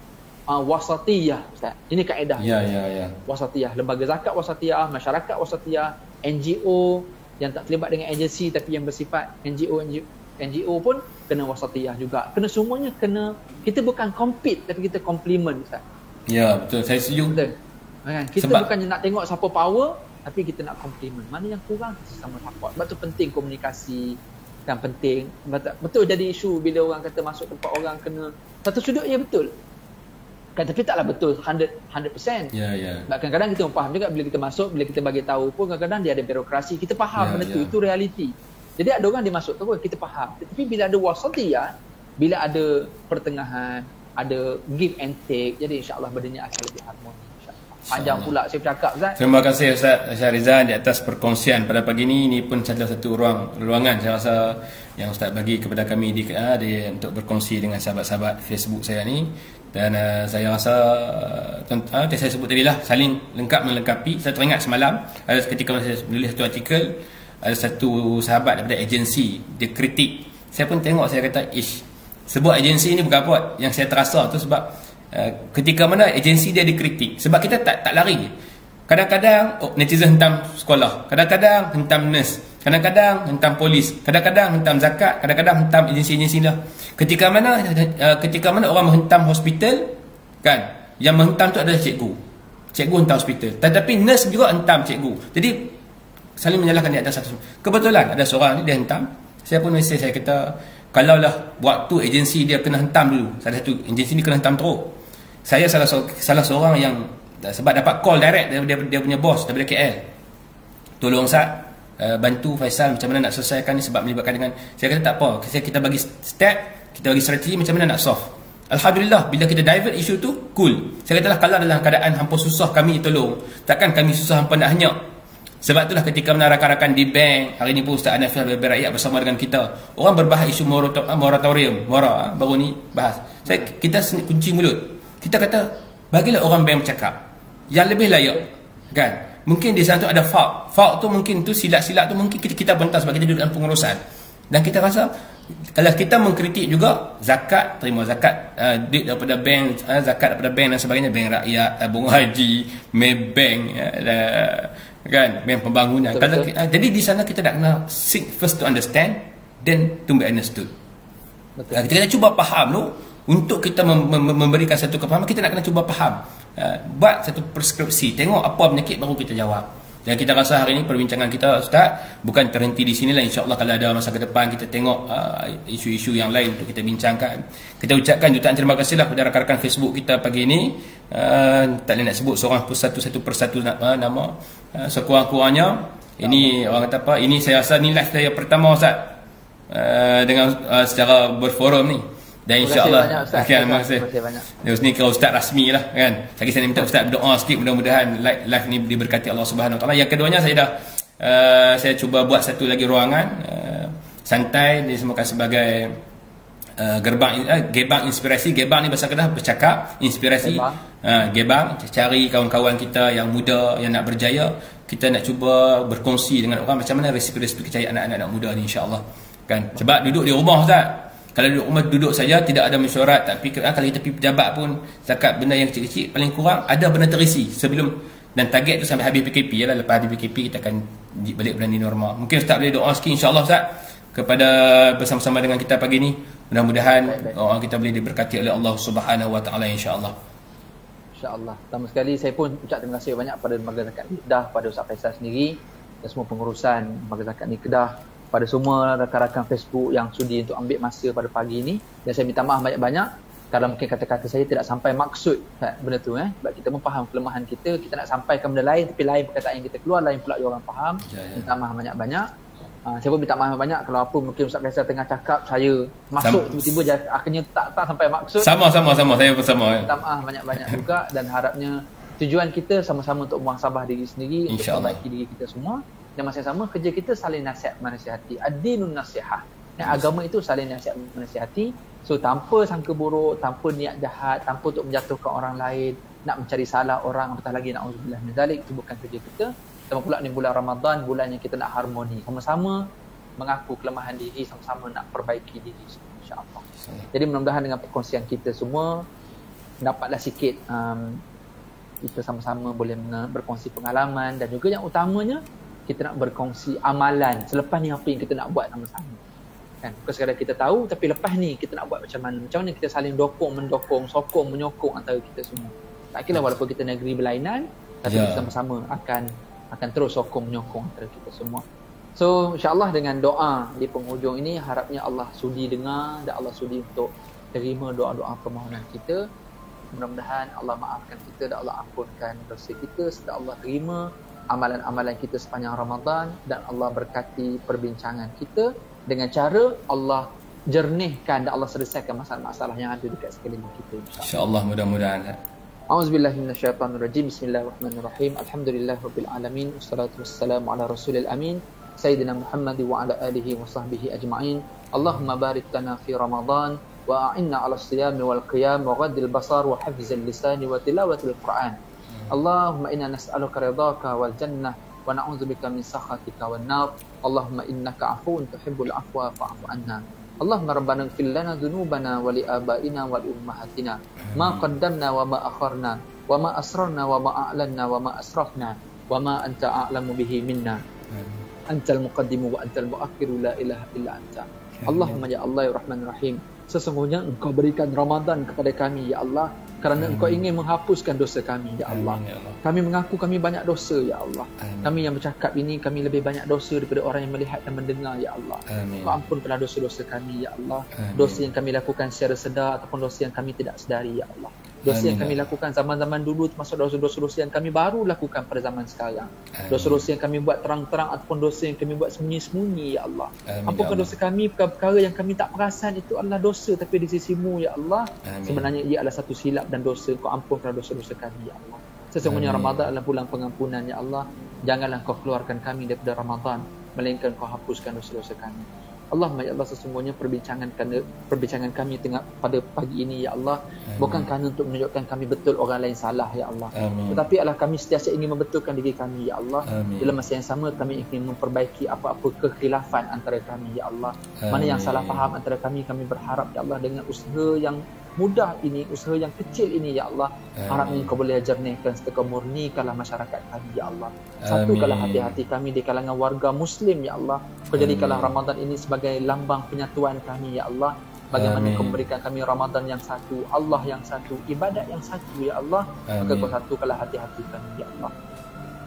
wasatiyah, Ustaz. Ini kaedah. Ya, ya, ya. Wasatiyah, lembaga zakat wasatiyah, masyarakat wasatiyah, NGO yang tak terlibat dengan agensi tapi yang bersifat NGO pun kena wasatiyah juga. Kena semuanya kena, kita bukan compete tapi kita complement, Ustaz. Ya, betul. Saya setuju. Betul. Kan? Kita Sebab- bukannya nak tengok siapa power, tapi kita nak complement. Mana yang kurang kita sama support. Sebab tu penting komunikasi, kan penting. Betul jadi isu bila orang kata masuk tempat orang kena satu sudut, ya betul. Kan tapi taklah betul 100%. Ya, ya. Sebab kadang-kadang kita faham juga bila kita masuk, bila kita bagi tahu pun kadang-kadang dia ada birokrasi. Kita faham Ya, benda tu, ya. itu realiti. Jadi ada orang dia masuk tu pun kita faham. Tapi bila ada wasatiyah, bila ada pertengahan, ada give and take, jadi insya-Allah benda ni akan lebih harmoni. Panjang pula saya bercakap, Ustaz. Terima kasih Ustaz Syarizan di atas perkongsian pada pagi ini. Ini pun salah satu ruangan saya rasa yang Ustaz bagi kepada kami di untuk berkongsi dengan sahabat-sahabat Facebook saya ni. Dan saya rasa saya sebut tadi lah, saling lengkap melengkapi. Saya teringat semalam ketika saya menulis satu artikel, ada satu sahabat daripada agensi dia kritik. Saya pun tengok, saya kata sebuah agensi ni bukan apa. Yang saya terasa tu sebab ketika mana agensi dia dikritik, sebab kita tak lari. Kadang-kadang netizen hentam sekolah, kadang-kadang hentam nurse, kadang-kadang hentam polis, kadang-kadang hentam zakat, kadang-kadang hentam agensi-agensi lah. Ketika mana orang menghentam hospital, kan, yang menghentam tu adalah cikgu hentam hospital, tetapi nurse juga hentam cikgu. Jadi saling menyalahkan di atas satu. Kebetulan ada seorang ni dia hentam, saya pun mesej, saya kata kalaulah waktu agensi dia kena hentam dulu, salah satu agensi ni kena hentam teruk. Saya salah seorang yang sebab dapat call direct dia punya bos daripada KL. Tolong Ustaz, bantu Faisal macam mana nak selesaikan ni sebab melibatkan dengan. Saya kata tak apa, kita bagi step, kita bagi strategi macam mana nak solve. Alhamdulillah bila kita divert isu tu, cool. Saya kata lah, kalau dalam keadaan hampa susah kami tolong, takkan kami susah hampa nak henyak. Sebab itulah ketika mana rakan-rakan di bank, hari ni pun Ustaz Anafil Rakyat bersama dengan kita, orang berbahas isu moratorium, baru ni bahas. Kita kunci mulut. Kita kata bagilah orang bank bercakap yang lebih layak, kan. Mungkin di sana tu ada fault tu, mungkin tu silap-silap tu mungkin kita bantah sebab kita duduk dalam pengurusan. Dan kita rasa kalau kita mengkritik juga zakat, terima zakat duit daripada bank, zakat daripada bank dan sebagainya, bank rakyat, tabung haji, Maybank, kan, bank pembangunan. Kalau jadi di sana kita nak kena seek first to understand, then to be understood. Betul. Kita kena cuba faham tu. Untuk kita memberikan satu kefahaman, kita nak kena cuba faham, buat satu preskripsi, tengok apa penyakit baru kita jawab. Dan kita rasa hari ini perbincangan kita Ustaz bukan terhenti di sinilah. InsyaAllah kalau ada masa ke depan kita tengok isu-isu yang lain untuk kita bincangkan. Kita ucapkan jutaan terima kasihlah kepada rakan-rakan Facebook kita pagi ini. Tak boleh nak sebut seorang satu persatu nama. Sekurang-kurangnya ini orang kata apa, ini saya rasa ni live saya pertama Ustaz dengan secara berforum ni. Dan insyaAllah terima kasih banyak. Ni kira Ustaz rasmi lah, kan. Lagi saya minta Ustaz berdoa sikit, mudah-mudahan live ni diberkati Allah Subhanahu Wa Taala. Yang keduanya saya cuba buat satu lagi ruangan santai, disemakan sebagai gebang inspirasi. Gebang ni bahasa Kedah bercakap, inspirasi. Gebang, cari kawan-kawan kita yang muda yang nak berjaya. Kita nak cuba berkongsi dengan orang macam mana resipi-resipi cari anak-anak muda ni, insya-Allah. Kan? Sebab duduk di rumah Ustaz, kalau duduk rumah duduk saja tidak ada mesyuarat, tapi kalau kita pergi pejabat pun zakat benda yang kecil-kecil paling kurang ada benda terisi sebelum, dan target tu sampai habis PKP lah. Lepas habis PKP kita akan balik bulan ni normal. Mungkin Ustaz boleh doa sikit insya-Allah Ustaz kepada bersama-sama dengan kita pagi ni. Mudah-mudahan doa kita boleh diberkati oleh Allah Subhanahu Wa Taala, insya-Allah. InsyaAllah. Pertama sekali saya pun ucap terima kasih banyak pada Lembaga Zakat ni Kedah, pada Ustaz Faisal sendiri dan semua pengurusan Lembaga Zakat ni Kedah, pada semua rakan-rakan Facebook yang sudi untuk ambil masa pada pagi ini. Dan saya minta maaf banyak-banyak kalau mungkin kata-kata saya tidak sampai maksud benda tu, sebab kita pun faham kelemahan kita nak sampaikan benda lain tapi lain perkataan yang kita keluar, lain pula orang faham. Minta maaf banyak-banyak. Saya pun minta maaf banyak kalau apa mungkin Ustaz Faisal tengah cakap saya masuk tiba-tiba akhirnya tak sampai maksud. Sama saya pun sama. Minta maaf banyak-banyak juga, dan harapnya tujuan kita sama-sama untuk muhasabah diri sendiri, untuk perbaiki diri kita semua. Dan masa yang sama kerja kita saling nasihat menasihati. Ad-dinun nasihah. Agama itu saling nasihat menasihati. So tanpa sangka buruk, tanpa niat jahat, tanpa untuk menjatuhkan orang lain, nak mencari salah orang, apatah lagi na'udzubillah min zalik, itu bukan kerja kita. Sama pula ni bulan Ramadan, bulan yang kita nak harmoni, sama-sama mengaku kelemahan diri, sama-sama nak perbaiki diri, insya-Allah. Jadi mudah-mudahan dengan perkongsian kita semua dapatlah sikit kita sama-sama boleh berkongsi pengalaman, dan juga yang utamanya kita nak berkongsi amalan selepas ni, apa yang kita nak buat sama-sama. Kan? Bukan sekadar kita tahu, tapi lepas ni kita nak buat macam mana kita saling mendokong, sokong, menyokong antara kita semua. Tak kira walaupun kita negeri berlainan, tapi kita sama-sama akan terus sokong, menyokong antara kita semua. So insya-Allah dengan doa di penghujung ini, harapnya Allah sudi dengar dan Allah sudi untuk terima doa-doa permohonan kita. Mudah-mudahan Allah maafkan kita dan Allah ampunkan dosa kita, serta Allah terima amalan-amalan kita sepanjang Ramadan, dan Allah berkati perbincangan kita dengan cara Allah jernihkan dan Allah selesaikan masalah-masalah yang ada dekat sekeliling kita, insya-Allah. Mudah-mudahan. A'udzubillahi minasyaitonirrajim. Bismillahirrahmanirrahim. Alhamdulillahirabbil alamin. Wassalatu wassalamu ala rasulil amin, sayyidina Muhammad wa ala alihi wa sahbihi ajma'in. Allahumma barik lana fi Ramadan wa a'inna 'ala as-siyami wal qiyam wa ghaddil basar wa hifzil lisani wa tilawatil Qur'an. Allahumma inna nas'aluka ridhaka wal jannah wa na'udzubika min sakhatika wan nar. Allahumma innaka 'afuwun tuhibbul 'afwa fa'fu 'anna. Allahumma rabbana ighfir lana dhunubana wa li abaina wa li ummahatina ma qaddamna wa ma akharna wa ma asrarna wa ma a'lanna wa ma asrafna wa ma anta a'lamu bihi minna. Antal muqaddimu wa antal muakhiru, la ilaha illa anta. Allahumma ya Allah ya Rahman Rahim, sesungguhnya Engkau berikan Ramadan kepada kami ya Allah, kerana Engkau ingin menghapuskan dosa kami ya Allah. Kami mengaku kami banyak dosa ya Allah. Kami yang bercakap ini, kami lebih banyak dosa daripada orang yang melihat dan mendengar ya Allah. Kau ampunkanlah dosa-dosa kami ya Allah. Dosa yang kami lakukan secara sedar ataupun dosa yang kami tidak sedari ya Allah. Dosa yang kami lakukan zaman-zaman dulu, termasuk dosa-dosa yang kami baru lakukan pada zaman sekarang. Dosa-dosa yang kami buat terang-terang ataupun dosa yang kami buat sembunyi-sembunyi ya Allah. Ampunkan dosa kami, perkara yang kami tak perasan itu adalah dosa, tapi di sisi-Mu ya Allah sebenarnya ia adalah satu silap dan dosa. Kau ampunkan dosa-dosa kami ya Allah. Sesungguhnya Ramadan adalah bulan pengampunan ya Allah. Janganlah Kau keluarkan kami daripada Ramadan, melainkan Kau hapuskan dosa-dosa kami. Allahumma ya Allah, sesungguhnya perbincangan kami pada pagi ini ya Allah, bukan kerana untuk menunjukkan kami betul, orang lain salah ya Allah. Tetapi adalah kami sentiasa ingin membetulkan diri kami ya Allah. Dalam masa yang sama kami ingin memperbaiki apa-apa kekhilafan antara kami ya Allah. Mana yang salah faham antara kami berharap ya Allah, dengan usaha yang mudah ini, usaha yang kecil ini ya Allah, harapnya Kau boleh jernihkan serta Kau murnikanlah masyarakat kami ya Allah. Satukanlah hati-hati kami di kalangan warga Muslim ya Allah. Kau jadikanlah Ramadan ini sebagai lambang penyatuan kami ya Allah. Bagaimana Kau memberikan kami Ramadan yang satu, Allah yang satu, ibadat yang satu ya Allah. Maka Kau satukanlah hati-hati kami ya Allah.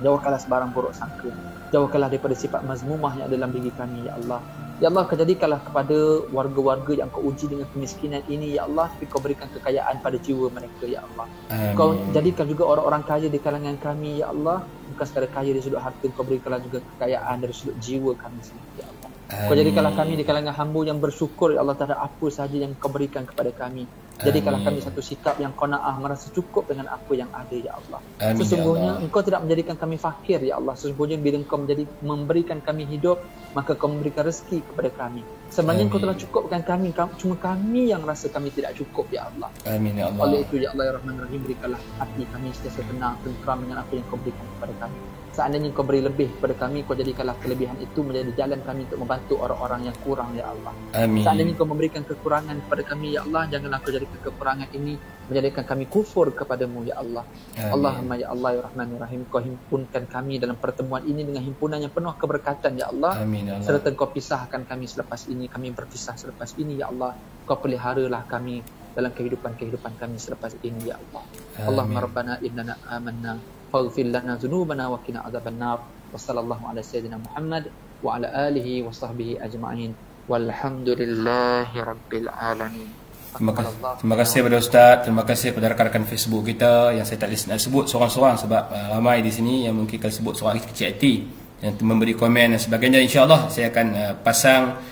Jauhkanlah sebarang buruk sangka, jauhkanlah daripada sifat mazmumah yang ada dalam diri kami ya Allah. Ya Allah, Kau jadikanlah kepada warga-warga yang Kau uji dengan kemiskinan ini ya Allah, tapi Kau berikan kekayaan pada jiwa mereka ya Allah. Kau jadikan juga orang-orang kaya di kalangan kami ya Allah, bukan sekadar kaya dari sudut harta, Kau berikanlah juga kekayaan dari sudut jiwa kami sendiri ya Allah. Kau jadikanlah kami di kalangan hamba yang bersyukur ya Allah terhadap apa sahaja yang Kau berikan kepada kami. Jadikanlah kami satu sikap yang qanaah, merasa cukup dengan apa yang ada ya Allah. Sesungguhnya Engkau tidak menjadikan kami fakir ya Allah. Sesungguhnya bila Engkau memberikan kami hidup, maka Kau memberikan rezeki kepada kami. Sebenarnya Engkau telah cukupkan kami, cuma kami yang rasa kami tidak cukup ya Allah. Amin ya Allah. Oleh itu ya Allah ya Rahman Rahim, berikanlah hati kami sentiasa tenang, tentram dengan apa yang Kau berikan kepada kami. Seandainya Kau beri lebih kepada kami, Kau jadikanlah kelebihan itu menjadi jalan kami untuk membantu orang-orang yang kurang ya Allah. Seandainya Kau memberikan kekurangan kepada kami ya Allah, janganlah Kau jadikan kekurangan ini menjadikan kami kufur kepadamu ya Allah. Allahumma ya Allah ya Rahman ya Rahim, Kau himpunkan kami dalam pertemuan ini dengan himpunan yang penuh keberkatan ya Allah. Serta Kau pisahkan kami selepas ini, kami berpisah selepas ini ya Allah. Kau peliharalah kami dalam kehidupan kami selepas ini ya Allah. Allahumma rabbana innana amanna faghfir lana dhunubana wa qina adzabannar. Wa sallallahu ala sayyidina Muhammad wa ala alihi wa sahbihi ajma'in. Walhamdulillahi rabbil alamin. Terima kasih kepada Ustaz, terima kasih kepada rakan-rakan Facebook kita yang saya tak nak sebut seorang-seorang sebab ramai di sini yang mungkin kalau sebut seorang kecil hati yang memberi komen dan sebagainya. InsyaAllah saya akan pasang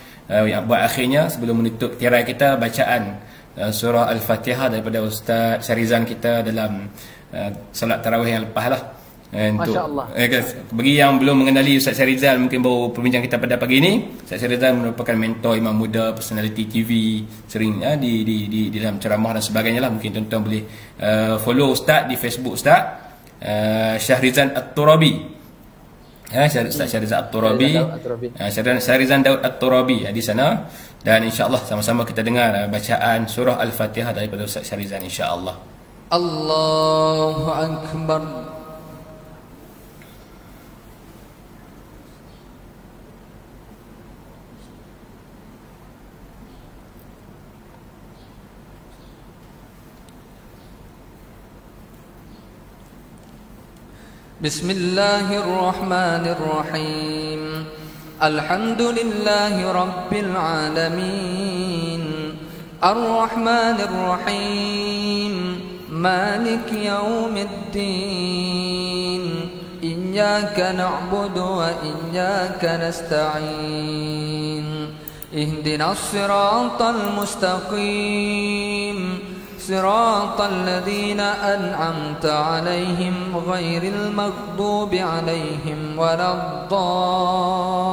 buat akhirnya sebelum menutup tirai kita bacaan surah Al-Fatihah daripada Ustaz Syarizan kita dalam salat tarawih yang lepas lah. Untuk Masya Allah. bagi yang belum mengenali Ustaz Syarizal, mungkin baru perbincang kita pada pagi ini, Ustaz Syarizal merupakan mentor imam muda, personality TV, sering di dalam ceramah dan sebagainya lah. Mungkin tuan-tuan boleh follow Ustaz di Facebook Ustaz Syahrizan At-Turabi. Ustaz Syahrizan At-Turabi, Syahrizan Daud At-Turabi di sana. Dan insya-Allah sama-sama kita dengar bacaan surah Al-Fatihah daripada Ustaz Syarizan insya-Allah. Allahu Akbar. بسم الله الرحمن الرحيم الحمد لله رب العالمين الرحمن الرحيم مالك يوم الدين إياك نعبد وإياك نستعين اهدنا الصراط المستقيم صراط الذين أنعمت عليهم غير المغضوب عليهم ولا الضالين